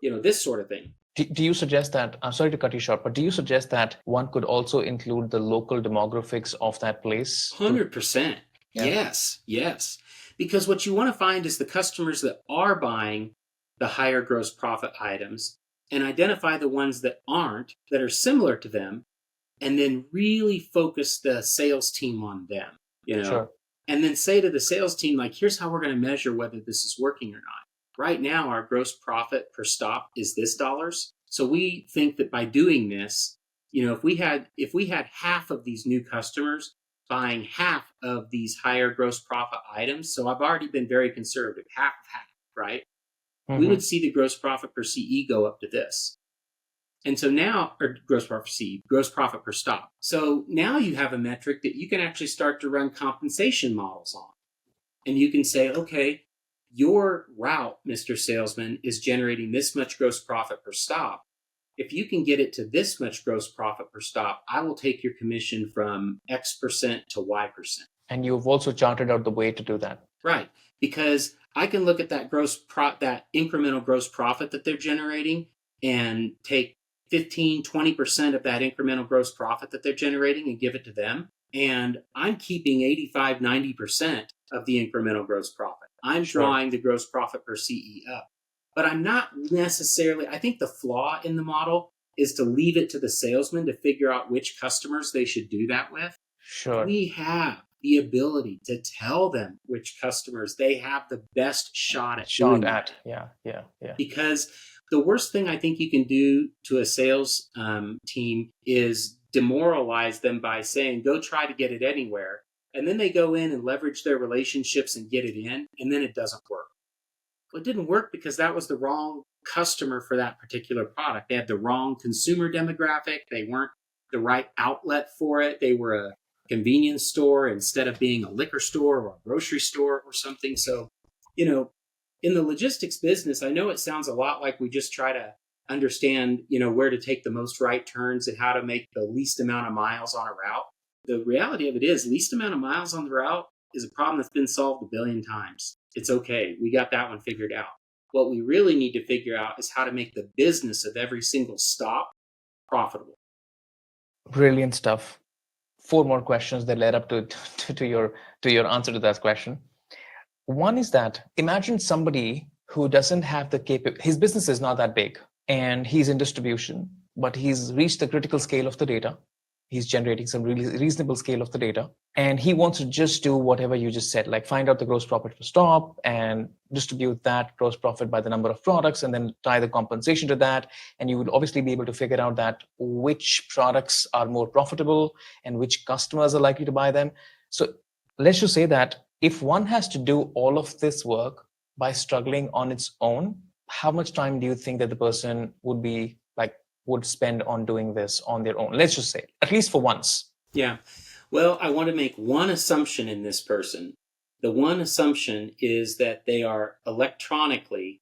this sort of thing. Do you suggest that, I'm sorry to cut you short, but do you suggest that one could also include the local demographics of that place? 100%. Yeah. Yes. Because what you want to find is the customers that are buying the higher gross profit items, and identify the ones that aren't, that are similar to them, and then really focus the sales team on them, Sure. And then say to the sales team, like, here's how we're going to measure whether this is working or not. Right now, our gross profit per stop is this dollars. So we think that by doing this, if we had half of these new customers buying half of these higher gross profit items, so I've already been very conservative, half of half, right? We would see the gross profit per CE go up to this. And so now, or gross profit per CE, gross profit per stop. So now you have a metric that you can actually start to run compensation models on. And you can say, okay, your route, Mr. Salesman, is generating this much gross profit per stop. If you can get it to this much gross profit per stop, I will take your commission from X percent to Y percent. And you've also charted out the way to do that. Right. Because I can look at that that incremental gross profit that they're generating and take 15, 20% of that incremental gross profit that they're generating and give it to them. And I'm keeping 85, 90% of the incremental gross profit. I'm drawing the gross profit per CE up. But I'm not necessarily, I think the flaw in the model is to leave it to the salesman to figure out which customers they should do that with. Sure. We have the ability to tell them which customers they have the best shot at Shot doing at. that. Yeah. Because the worst thing I think you can do to a sales team is demoralize them by saying, go try to get it anywhere. And then they go in and leverage their relationships and get it in, and then it doesn't work. Well, it didn't work because that was the wrong customer for that particular product. They had the wrong consumer demographic. They weren't the right outlet for it. They were a convenience store instead of being a liquor store or a grocery store or something. So, in the logistics business, I know it sounds a lot like we just try to understand, where to take the most right turns and how to make the least amount of miles on a route. The reality of it is, least amount of miles on the route is a problem that's been solved a billion times. It's okay. We got that one figured out. What we really need to figure out is how to make the business of every single stop profitable. Brilliant stuff. 4 more questions that led up to your answer to that question. One is that imagine somebody who doesn't have the his business is not that big and he's in distribution, but he's reached the critical scale of the data. He's generating some really reasonable scale of the data, and he wants to just do whatever you just said, like find out the gross profit per stop and distribute that gross profit by the number of products and then tie the compensation to that. And you would obviously be able to figure out that which products are more profitable and which customers are likely to buy them. So let's just say that if one has to do all of this work by struggling on its own, how much time do you think that the person would spend on doing this on their own? Let's just say, at least for once. Yeah. Well, I want to make one assumption in this person. The one assumption is that they are electronically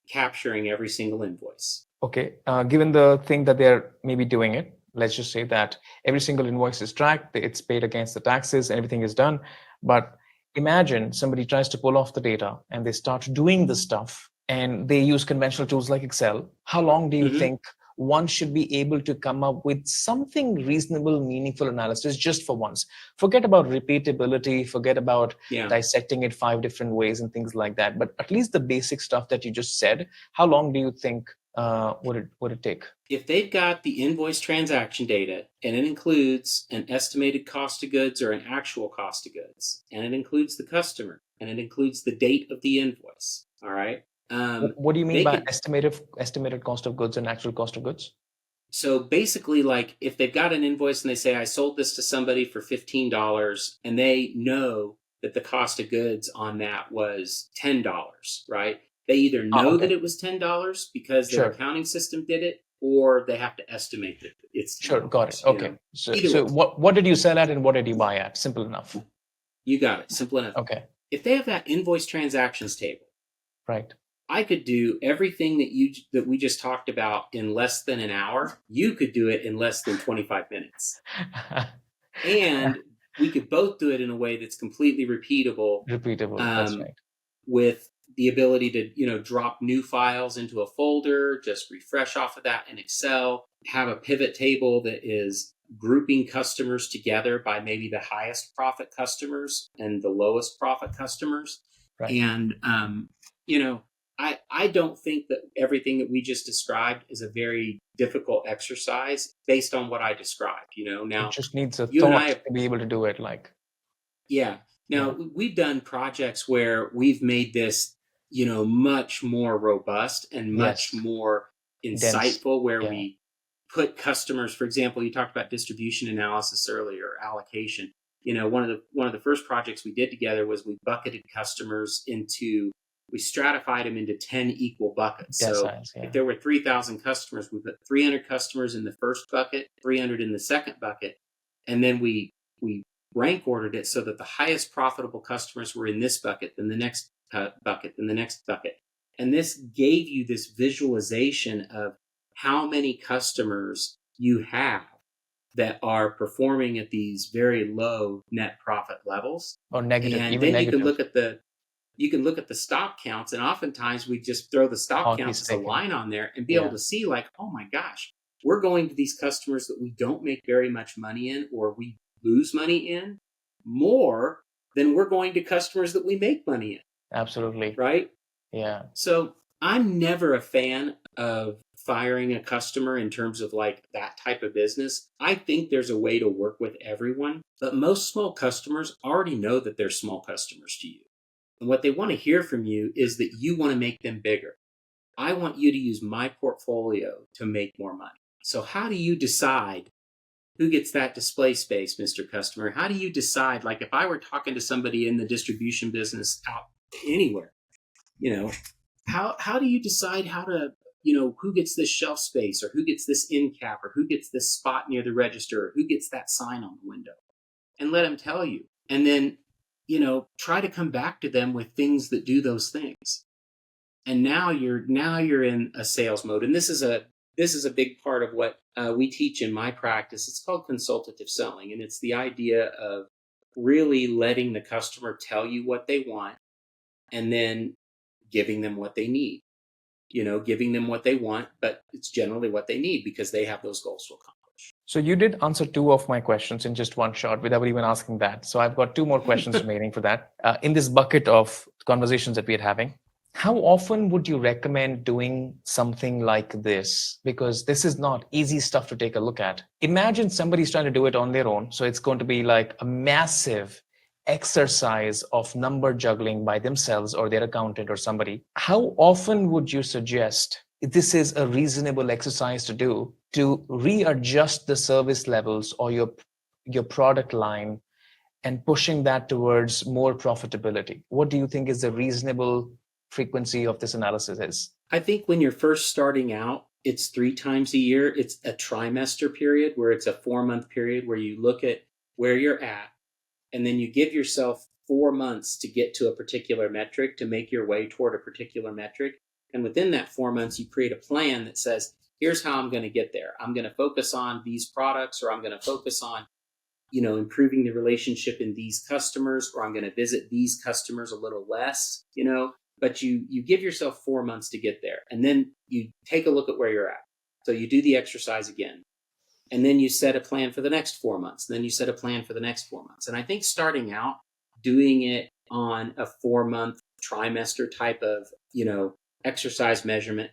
capturing every single invoice. Okay. Given the thing that they're maybe doing it, let's just say that every single invoice is tracked, it's paid against the taxes, and everything is done. But imagine somebody tries to pull off the data and they start doing the stuff and they use conventional tools like Excel. How long do you think one should be able to come up with something reasonable, meaningful analysis just for once? Forget about repeatability, forget about dissecting it 5 different ways and things like that. But at least the basic stuff that you just said, how long do you think would it take? If they've got the invoice transaction data and it includes an estimated cost of goods or an actual cost of goods, and it includes the customer and it includes the date of the invoice, all right? What do you mean by estimated cost of goods and actual cost of goods? So basically, like if they've got an invoice and they say, I sold this to somebody for $15, and they know that the cost of goods on that was $10, right? They either know that it was $10 because their accounting system did it, or they have to estimate that it's $10. Sure, got it. Okay. So what did you sell at and what did you buy at? Simple enough. You got it. Simple enough. Okay. If they have that invoice transactions table, right, I could do everything that we just talked about in less than an hour. You could do it in less than 25 minutes. And we could both do it in a way that's completely repeatable. That's right. With the ability to, drop new files into a folder, just refresh off of that in Excel, have a pivot table that is grouping customers together by maybe the highest profit customers and the lowest profit customers. Right. And, I don't think that everything that we just described is a very difficult exercise based on what I described, Now, it just needs a thought to be able to do it. Now, we've done projects where we've made this, much more robust and much more insightful, where we put customers, for example, you talked about distribution analysis earlier, allocation. One of the first projects we did together was we bucketed customers we stratified them into 10 equal buckets. If there were 3,000 customers, we put 300 customers in the first bucket, 300 in the second bucket, and then we rank ordered it so that the highest profitable customers were in this bucket, then the next bucket, then the next bucket. And this gave you this visualization of how many customers you have that are performing at these very low net profit levels. Or negative, and even then negative. You can look at the stop counts, and oftentimes we just throw the stop counts as a line on there and be able to see like, oh my gosh, we're going to these customers that we don't make very much money in, or we lose money in, more than we're going to customers that we make money in. Absolutely. Right? Yeah. So I'm never a fan of firing a customer in terms of like that type of business. I think there's a way to work with everyone, but most small customers already know that they're small customers to you. And what they want to hear from you is that you want to make them bigger. I want you to use my portfolio to make more money. So how do you decide who gets that display space, Mr. Customer? How do you decide, like if I were talking to somebody in the distribution business out anywhere, how do you decide how to, who gets this shelf space, or who gets this end cap, or who gets this spot near the register, or who gets that sign on the window? And let them tell you. And then, try to come back to them with things that do those things. And now you're in a sales mode. And this is a big part of what we teach in my practice. It's called consultative selling. And it's the idea of really letting the customer tell you what they want and then giving them what they need. Giving them what they want, but it's generally what they need because they have those goals to accomplish. So you did answer two of my questions in just one shot without even asking that. So I've got two more questions remaining for that. In this bucket of conversations that we're having, how often would you recommend doing something like this? Because this is not easy stuff to take a look at. Imagine somebody's trying to do it on their own. So it's going to be like a massive exercise of number juggling by themselves or their accountant or somebody. How often would you suggest this is a reasonable exercise to do to readjust the service levels or your product line and pushing that towards more profitability? What do you think is the reasonable frequency of this analysis is? I think when you're first starting out, it's 3 times a year. It's a trimester period where it's a 4-month period where you look at where you're at, and then you give yourself 4 months to get to a particular metric, to make your way toward a particular metric. And within that 4 months, you create a plan that says, here's how I'm going to get there. I'm going to focus on these products, or I'm going to focus on, improving the relationship in these customers, or I'm going to visit these customers a little less, but you give yourself 4 months to get there. And then you take a look at where you're at. So you do the exercise again. And then you set a plan for the next 4 months. And then you set a plan for the next 4 months. And I think starting out, doing it on a 4-month trimester type of, exercise measurement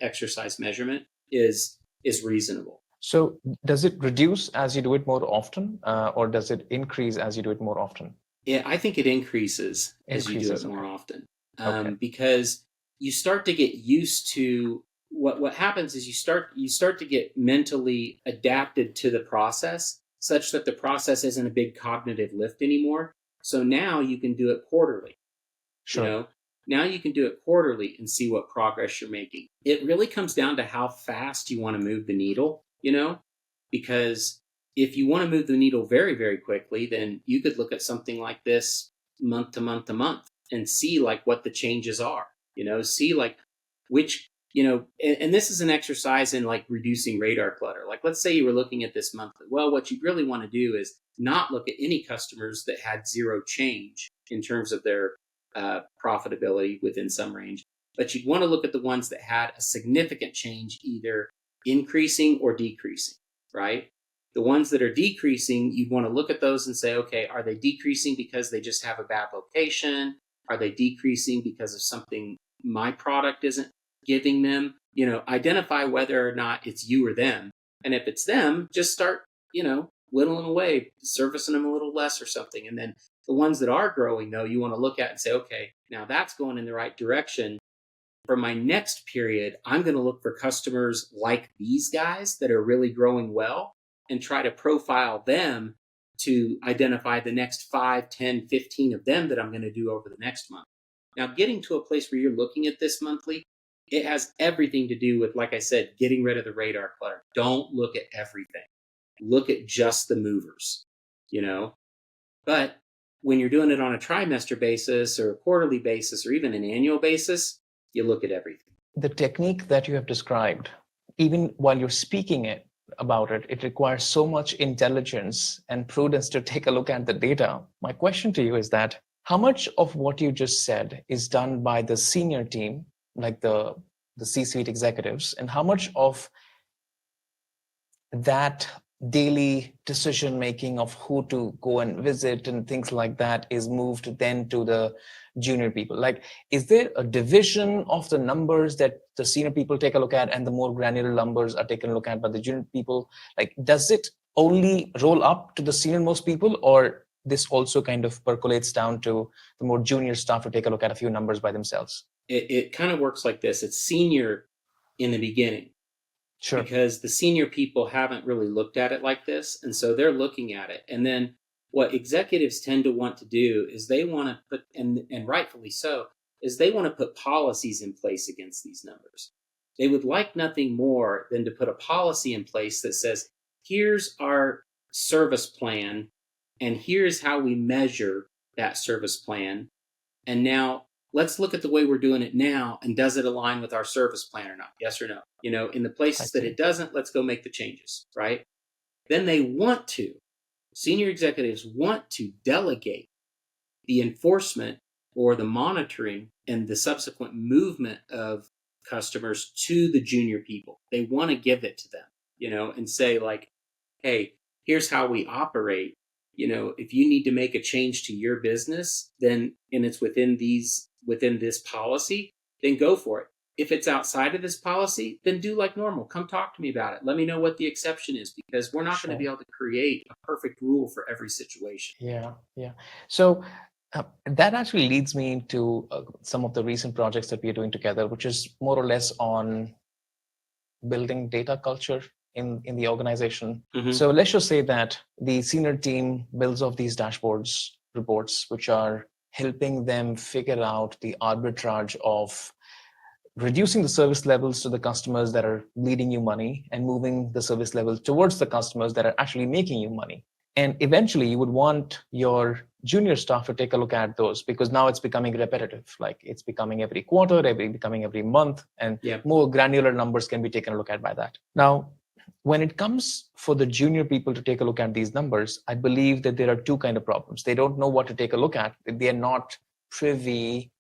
is reasonable. So does it reduce as you do it more often, or does it increase as you do it more often? Yeah, I think it increases as you do it more often. Because you start to get used to what happens is you start to get mentally adapted to the process, such that the process isn't a big cognitive lift anymore. So now you can do it quarterly. Sure. Now you can do it quarterly and see what progress you're making. It really comes down to how fast you want to move the needle, because if you want to move the needle very, very quickly, then you could look at something like this month to month to month and see like what the changes are, see like which, and this is an exercise in like reducing radar clutter. Like, let's say you were looking at this monthly. Well, what you really want to do is not look at any customers that had zero change in terms of their profitability within some range, but you'd want to look at the ones that had a significant change, either increasing or decreasing, right? The ones that are decreasing, you'd want to look at those and say, okay, are they decreasing because they just have a bad location? Are they decreasing because of something my product isn't giving them? Identify whether or not it's you or them. And if it's them, just start, whittling away, servicing them a little less or something. And then the ones that are growing, though, you want to look at and say, okay, now that's going in the right direction. For my next period, I'm going to look for customers like these guys that are really growing well and try to profile them to identify the next 5, 10, 15 of them that I'm going to do over the next month. Now, getting to a place where you're looking at this monthly, it has everything to do with, like I said, getting rid of the radar clutter. Don't look at everything. Look at just the movers, But when you're doing it on a trimester basis or a quarterly basis or even an annual basis, you look at everything. The technique that you have described, even while you're speaking about it, it requires so much intelligence and prudence to take a look at the data. My question to you is that how much of what you just said is done by the senior team, like the C-suite executives, and how much of that daily decision making of who to go and visit and things like that is moved then to the junior people? Like, is there a division of the numbers that the senior people take a look at and the more granular numbers are taken a look at by the junior people? Like, does it only roll up to the senior most people, or this also kind of percolates down to the more junior staff to take a look at a few numbers by themselves? It kind of works like this. It's senior in the beginning, Sure. because the senior people haven't really looked at it like this. And so they're looking at it. And then what executives tend to want to do is they want to put, and rightfully so, is they want to put policies in place against these numbers. They would like nothing more than to put a policy in place that says, here's our service plan, and here's how we measure that service plan. And now let's look at the way we're doing it now, and does it align with our service plan or not? Yes or no? In the places that it doesn't, let's go make the changes, right? Then senior executives want to delegate the enforcement or the monitoring and the subsequent movement of customers to the junior people. They want to give it to them, and say like, hey, here's how we operate. If you need to make a change to your business, then, and it's within this policy, then go for it. If it's outside of this policy, then do like normal. Come talk to me about it. Let me know what the exception is, because we're not going to be able to create a perfect rule for every situation. Yeah. So that actually leads me to some of the recent projects that we are doing together, which is more or less on building data culture in the organization. Mm-hmm. So let's just say that the senior team builds off these dashboards, reports, which are helping them figure out the arbitrage of reducing the service levels to the customers that are bleeding you money and moving the service levels towards the customers that are actually making you money. And eventually you would want your junior staff to take a look at those, because now it's becoming repetitive. Like, it's becoming every quarter, becoming every month, and more granular numbers can be taken a look at by that. Now, when it comes for the junior people to take a look at these numbers, I believe that there are two kind of problems. They don't know what to take a look at. They are not privy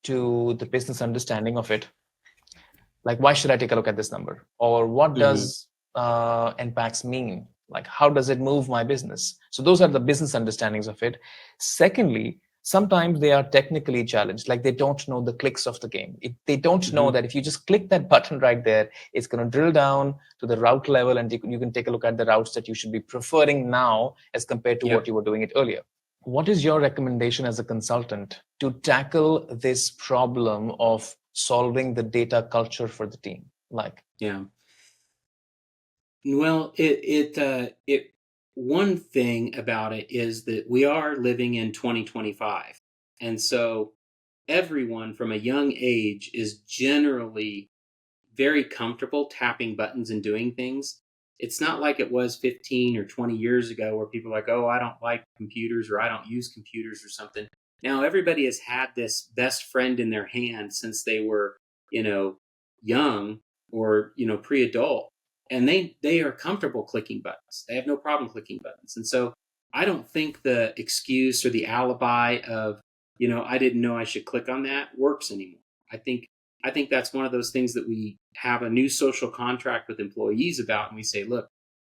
to the business understanding of it. Like, why should I take a look at this number? Or what does NPAX mean? Like, how does it move my business? So those are the business understandings of it. Secondly, sometimes they are technically challenged. Like, they don't know the clicks of the game. They don't know that if you just click that button right there, it's going to drill down to the route level, and you can take a look at the routes that you should be preferring now as compared to what you were doing it earlier. What is your recommendation as a consultant to tackle this problem of solving the data culture for the team? Well, one thing about it is that we are living in 2025. And so everyone from a young age is generally very comfortable tapping buttons and doing things. It's not like it was 15 or 20 years ago where people are like, oh, I don't like computers, or I don't use computers or something. Now everybody has had this best friend in their hand since they were, young or, pre-adult. And they are comfortable clicking buttons. They have no problem clicking buttons. And so I don't think the excuse or the alibi of, I didn't know I should click on that works anymore. I think that's one of those things that we have a new social contract with employees about. And we say, look,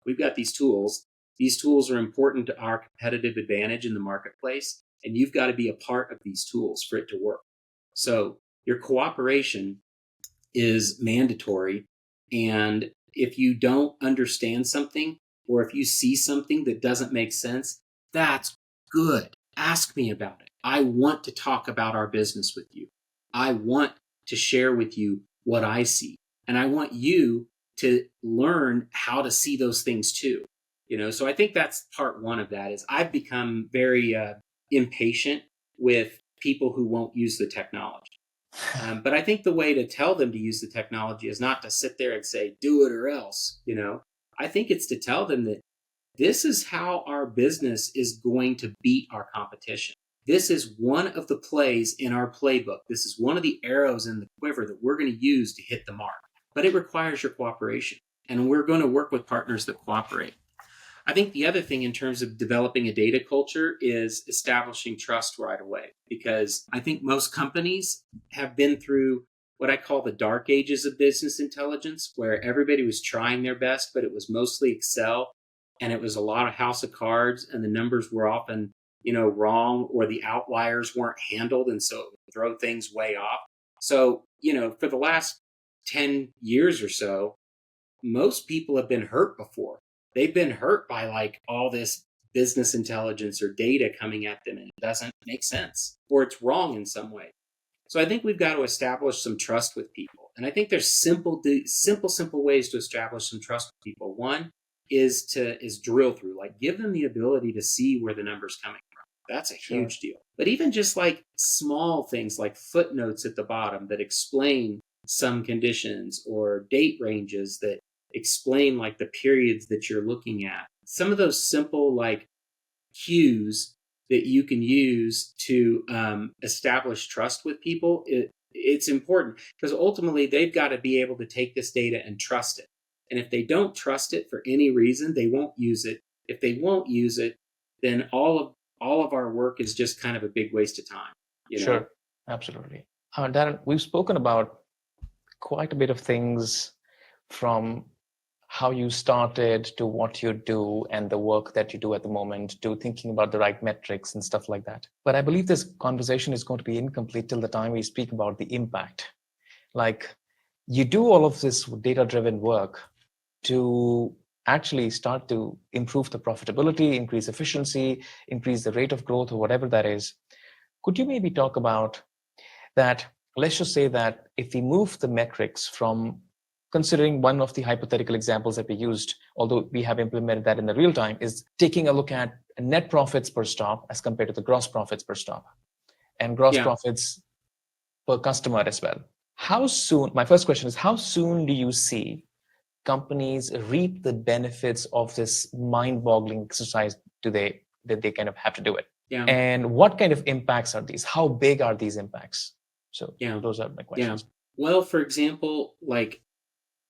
we've got these tools. These tools are important to our competitive advantage in the marketplace. And you've got to be a part of these tools for it to work. So your cooperation is mandatory. And if you don't understand something, or if you see something that doesn't make sense, that's good. Ask me about it. I want to talk about our business with you. I want to share with you what I see. And I want you to learn how to see those things too. So I think that's part one of that. Is I've become very impatient with people who won't use the technology. But I think the way to tell them to use the technology is not to sit there and say, do it or else. I think it's to tell them that this is how our business is going to beat our competition. This is one of the plays in our playbook. This is one of the arrows in the quiver that we're going to use to hit the mark. But it requires your cooperation. And we're going to work with partners that cooperate. I think the other thing in terms of developing a data culture is establishing trust right away, because I think most companies have been through what I call the dark ages of business intelligence, where everybody was trying their best, but it was mostly Excel, and it was a lot of house of cards, and the numbers were often wrong, or the outliers weren't handled, and so it would throw things way off. So, for the last 10 years or so, most people have been hurt before. They've been hurt by like all this business intelligence or data coming at them, and it doesn't make sense, or it's wrong in some way. So I think we've got to establish some trust with people. And I think there's simple ways to establish some trust with people. One is drill through, like give them the ability to see where the number's coming from. That's a huge deal. But even just like small things like footnotes at the bottom that explain some conditions, or date ranges that explain like the periods that you're looking at. Some of those simple like cues that you can use to establish trust with people, it's important, because ultimately they've got to be able to take this data and trust it. And if they don't trust it for any reason, they won't use it. If they won't use it, then all of our work is just kind of a big waste of time. Sure, absolutely. Darren, we've spoken about quite a bit of things, from how you started to what you do and the work that you do at the moment, to thinking about the right metrics and stuff like that. But I believe this conversation is going to be incomplete till the time we speak about the impact. Like, you do all of this data-driven work to actually start to improve the profitability, increase efficiency, increase the rate of growth, or whatever that is. Could you maybe talk about that? Let's just say that if we move the metrics from, considering one of the hypothetical examples that we used, although we have implemented that in the real time, is taking a look at net profits per stop as compared to the gross profits per stop, and gross profits per customer as well. How soon, my first question is, how soon do you see companies reap the benefits of this mind-boggling exercise that they kind of have to do it? Yeah. And what kind of impacts are these? How big are these impacts? So those are my questions. Yeah. Well, for example, like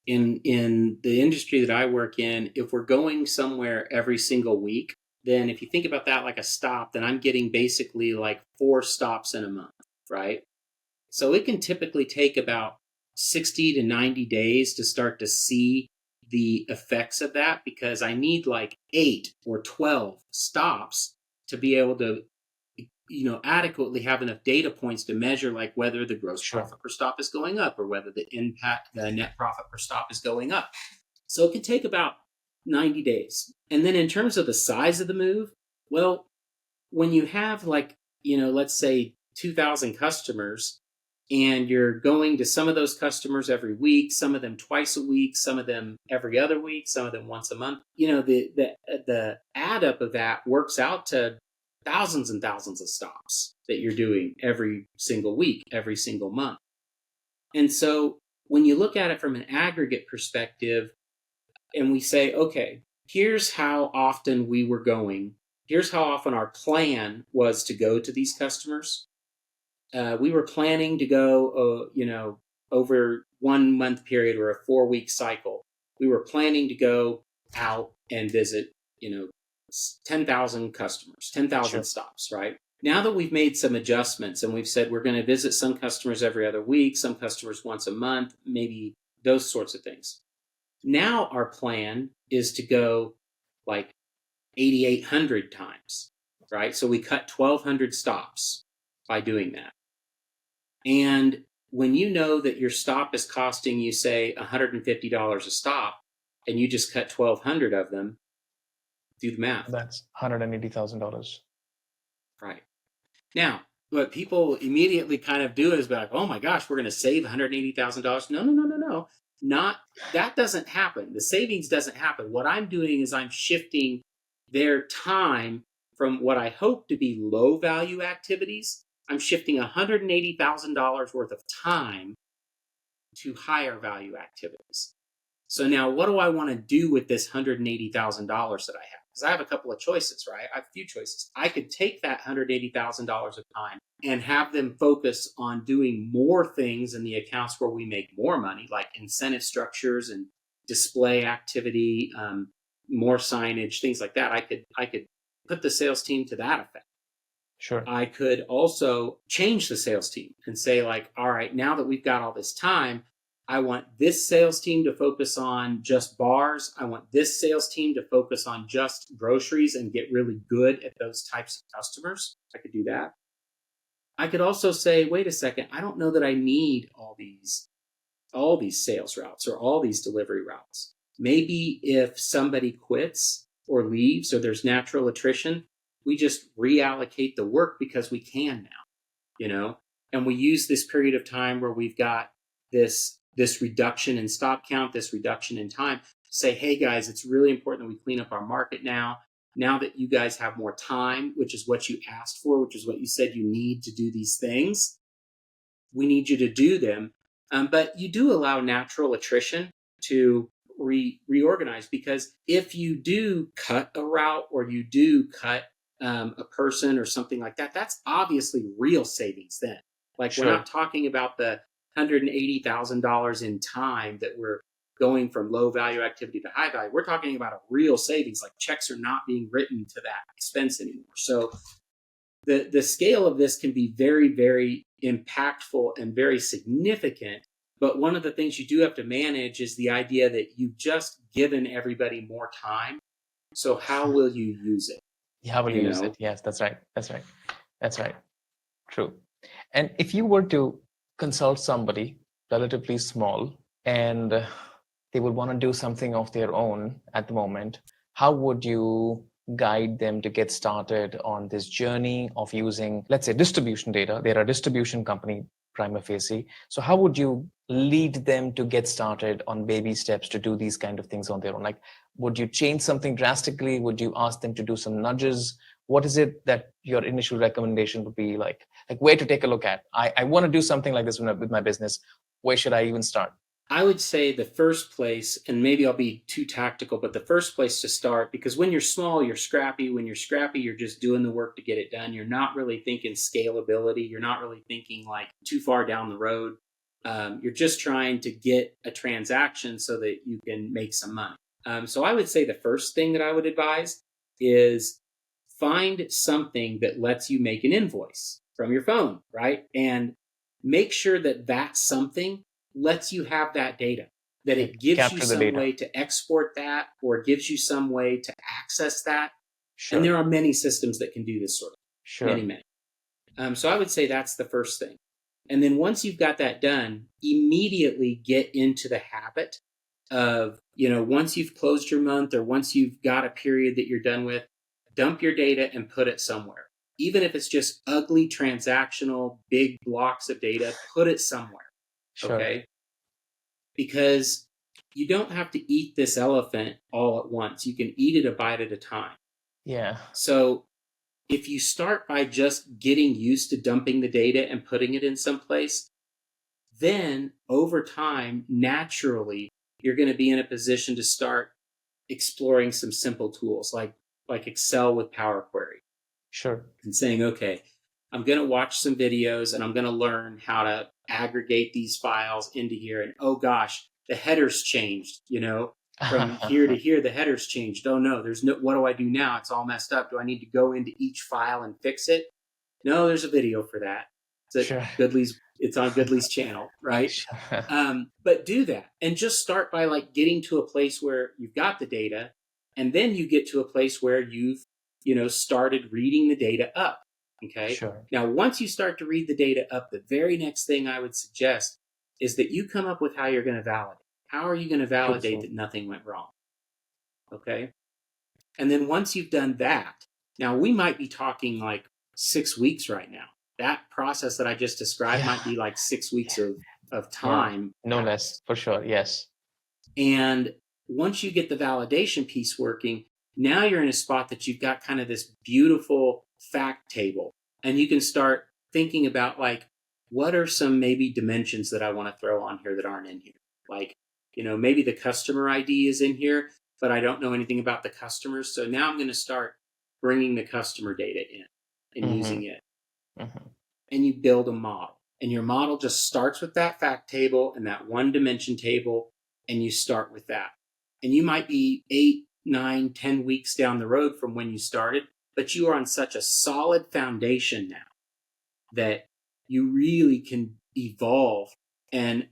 in the industry that I work in, if we're going somewhere every single week, then if you think about that like a stop, then I'm getting basically like 4 stops in a month, right? So it can typically take about 60 to 90 days to start to see the effects of that, because I need like 8 or 12 stops to be able to adequately have enough data points to measure like whether the gross profit per stop is going up, or whether the net profit per stop is going up. So it can take about 90 days. And then in terms of the size of the move, well, when you have like, let's say 2,000 customers, and you're going to some of those customers every week, some of them twice a week, some of them every other week, some of them once a month, the add up of that works out to thousands and thousands of stops that you're doing every single week, every single month. And so when you look at it from an aggregate perspective, and we say, okay, here's how often we were going, here's how often our plan was to go to these customers. We were planning to go, over 1 month period or a 4-week cycle. We were planning to go out and visit, 10,000 customers, 10,000 stops, right? Now that we've made some adjustments and we've said we're going to visit some customers every other week, some customers once a month, maybe those sorts of things. Now our plan is to go like 8,800 times, right? So we cut 1,200 stops by doing that. And when you know that your stop is costing you, say, $150 a stop, and you just cut 1,200 of them, do the math. That's $180,000. Right. Now, what people immediately kind of do is be like, oh my gosh, we're going to save $180,000. No. That doesn't happen. The savings doesn't happen. What I'm doing is I'm shifting their time from what I hope to be low value activities. I'm shifting $180,000 worth of time to higher value activities. So now what do I want to do with this $180,000 that I have? Because I have a couple of choices, right? I have a few choices. I could take that $180,000 of time and have them focus on doing more things in the accounts where we make more money, like incentive structures and display activity, more signage, things like that. I could put the sales team to that effect. Sure. I could also change the sales team and say like, all right, now that we've got all this time, I want this sales team to focus on just bars. I want this sales team to focus on just groceries and get really good at those types of customers. I could do that. I could also say, wait a second, I don't know that I need all these sales routes or all these delivery routes. Maybe if somebody quits or leaves or there's natural attrition, we just reallocate the work because we can now, and we use this period of time where we've got this reduction in stop count, this reduction in time to say, hey guys, it's really important that we clean up our market now that you guys have more time, which is what you asked for, which is what you said you need to do these things. We need you to do them. But you do allow natural attrition to reorganize, because if you do cut a route or you do cut a person or something like that, that's obviously real savings then. Like we're not talking about the $180,000 in time that we're going from low value activity to high value. We're talking about a real savings, like checks are not being written to that expense anymore. So the scale of this can be very, very impactful and very significant. But one of the things you do have to manage is the idea that you've just given everybody more time. So how will you use it? How will you use it? Yes, that's right. That's right. True. And if you were to consult somebody relatively small and they would want to do something of their own at the moment, how would you guide them to get started on this journey of using, let's say, distribution data? They're a distribution company, prima facie. So how would you lead them to get started on baby steps to do these kind of things on their own? Like, would you change something drastically? Would you ask them to do some nudges? What is it that your initial recommendation would be, like where to take a look at? I want to do something like this with my business. Where should I even start? I would say the first place, and maybe I'll be too tactical, but the first place to start, because when you're small, you're scrappy. When you're scrappy, you're just doing the work to get it done. You're not really thinking scalability. You're not really thinking like too far down the road. You're just trying to get a transaction so that you can make some money. So I would say the first thing that I would advise is find something that lets you make an invoice from your phone, right? And make sure that that something lets you have that data, that it gives you some way to export that, or it gives you some way to access that. Sure. And there are many systems that can do this sort of thing. Many. So I would say that's the first thing. And then once you've got that done, immediately get into the habit of, once you've closed your month or once you've got a period that you're done with, dump your data and put it somewhere. Even if it's just ugly, transactional, big blocks of data, put it somewhere. Sure. Okay? Because you don't have to eat this elephant all at once. You can eat it a bite at a time. Yeah. So if you start by just getting used to dumping the data and putting it in some place, then over time, naturally, you're going to be in a position to start exploring some simple tools like Excel with Power Query. Sure. And saying, okay, I'm going to watch some videos and I'm going to learn how to aggregate these files into here. And oh gosh, the headers changed, from here to here, the headers changed. Oh no, what do I do now? It's all messed up. Do I need to go into each file and fix it? No, there's a video for that. It's on Goodly's channel, right? Sure. But do that and just start by getting to a place where you've got the data, and then you get to a place where you've started reading the data up. Okay. Sure. Now, once you start to read the data up, the very next thing I would suggest is that you come up with how you're going to validate. How are you going to validate that nothing went wrong? Okay. And then once you've done that, now we might be talking 6 weeks right now. That process that I just described might be 6 weeks of time. Yeah. No less, for sure. Yes. And once you get the validation piece working, now you're in a spot that you've got kind of this beautiful fact table, and you can start thinking about what are some maybe dimensions that I want to throw on here that aren't in here. Maybe the customer ID is in here, but I don't know anything about the customers. So now I'm going to start bringing the customer data in and using it. Mm-hmm. And you build a model, and your model just starts with that fact table and that one dimension table, and you start with that. And you might be 8, 9, 10 weeks down the road from when you started, but you are on such a solid foundation now that you really can evolve. And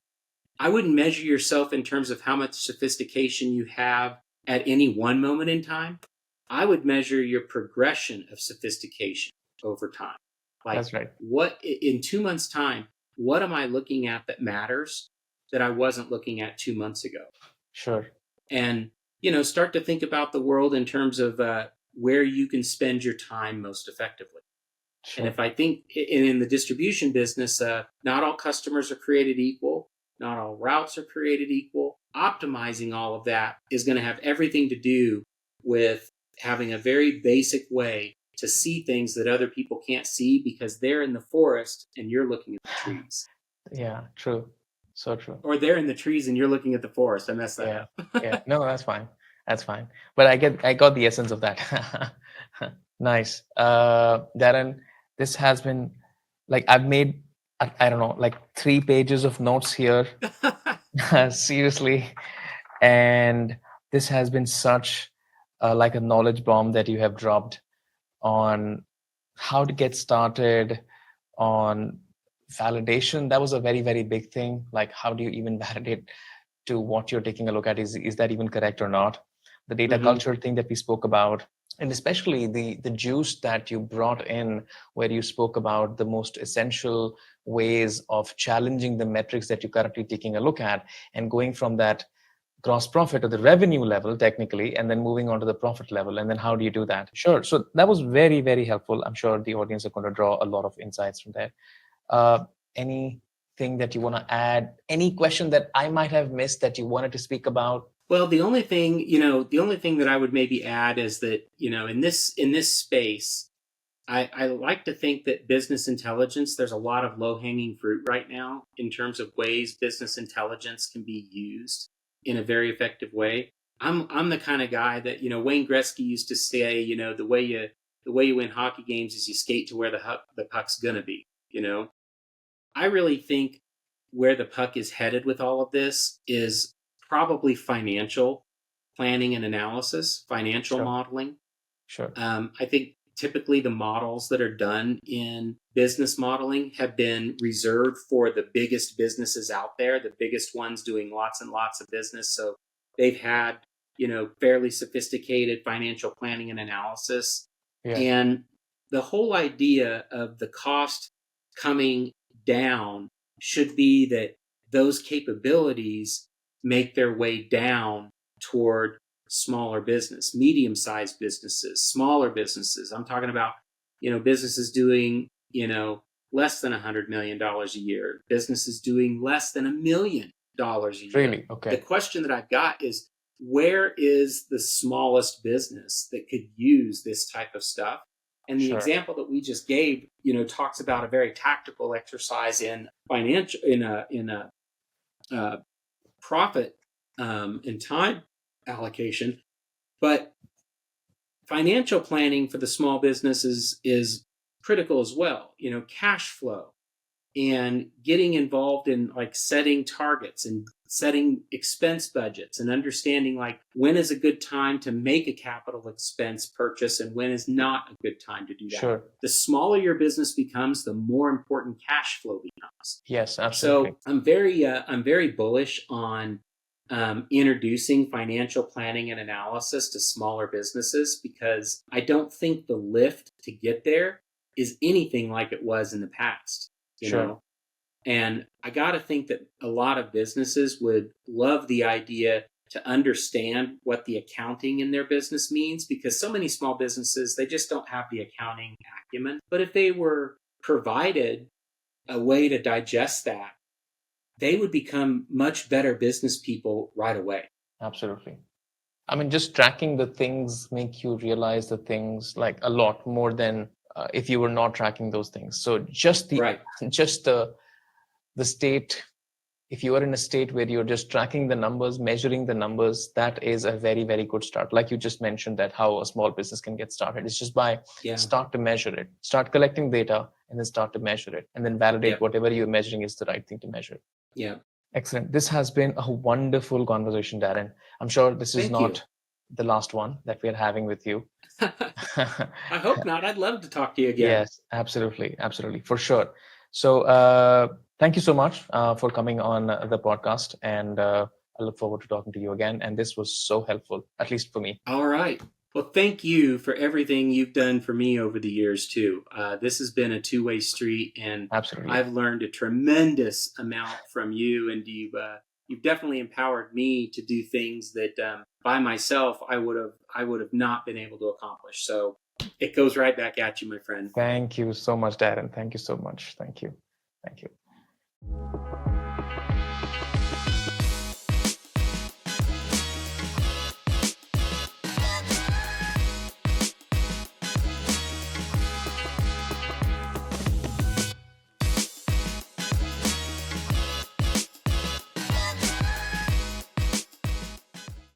I wouldn't measure yourself in terms of how much sophistication you have at any one moment in time. I would measure your progression of sophistication over time. Like, That's right. what in 2 months' time, what am I looking at that matters that I wasn't looking at 2 months ago? Sure. And, start to think about the world in terms of where you can spend your time most effectively. And Sure. if I think in the distribution business, not all customers are created equal, not all routes are created equal. Optimizing all of that is going to have everything to do with having a very basic way to see things that other people can't see because they're in the forest and you're looking at the trees. Yeah, true. So true. Or they're in the trees and you're looking at the forest. I messed that Yeah. up. Yeah. No, that's fine. That's fine. But I got the essence of that. Nice. Darren, this has been like I've made I don't know, like 3 pages of notes here. Seriously. And this has been such like a knowledge bomb that you have dropped on how to get started, on validation. That was a very, very big thing. Like, how do you even validate to what you're taking a look at? Is that even correct or not? The data Mhm. culture thing that we spoke about, and especially the juice that you brought in, where you spoke about the most essential ways of challenging the metrics that you're currently taking a look at, and going from that gross profit or the revenue level technically, and then moving on to the profit level. And then how do you do that? Sure. So that was very, very helpful. I'm sure the audience are going to draw a lot of insights from there. Anything that you want to add? Any question that I might have missed that you wanted to speak about? Well, the only thing that I would maybe add is that, in this space, I like to think that business intelligence, there's a lot of low-hanging fruit right now in terms of ways business intelligence can be used in a very effective way. I'm the kind of guy that, Wayne Gretzky used to say, the way you win hockey games is you skate to where the puck's gonna be, I really think where the puck is headed with all of this is probably financial planning and analysis, financial Sure. modeling. Sure. I think typically the models that are done in business modeling have been reserved for the biggest businesses out there, the biggest ones doing lots and lots of business. So they've had, fairly sophisticated financial planning and analysis. Yeah. And the whole idea of the cost coming down should be that those capabilities make their way down toward smaller business, medium-sized businesses, smaller businesses. I'm talking about, businesses doing, less than $100 million a year, businesses doing less than $1 million a year. Really? Okay. The question that I've got is, where is the smallest business that could use this type of stuff? And the Sure. example that we just gave, talks about a very tactical exercise in financial, in a profit and time allocation. But financial planning for the small business is critical as well. Cash flow and getting involved in like setting targets and setting expense budgets and understanding like when is a good time to make a capital expense purchase and when is not a good time to do that. Sure. The smaller your business becomes, the more important cash flow becomes. Yes, absolutely. So I'm very bullish on introducing financial planning and analysis to smaller businesses because I don't think the lift to get there is anything like it was in the past. Sure. And I got to think that a lot of businesses would love the idea to understand what the accounting in their business means because so many small businesses, they just don't have the accounting acumen. But if they were provided a way to digest that, they would become much better business people right away. Absolutely. I mean, just tracking the things make you realize the things like a lot more than if you were not tracking those things. So just the state, if you are in a state where you're just tracking the numbers, measuring the numbers, that is a very, very good start. Like you just mentioned that how a small business can get started. It's just by start to measure it, start collecting data and then start to measure it and then validate whatever you're measuring is the right thing to measure. Yeah. Excellent. This has been a wonderful conversation, Darren. I'm sure this is not the last one that we're having with you. I hope not. I'd love to talk to you again. Yes, absolutely. Absolutely. For sure. So Thank you so much for coming on the podcast, and I look forward to talking to you again. And this was so helpful, at least for me. All right. Well, thank you for everything you've done for me over the years too. This has been a two-way street, and Absolutely. I've learned a tremendous amount from you, and you've definitely empowered me to do things that by myself I would have not been able to accomplish. So it goes right back at you, my friend. Thank you so much, Darren. Thank you so much. Thank you. Thank you.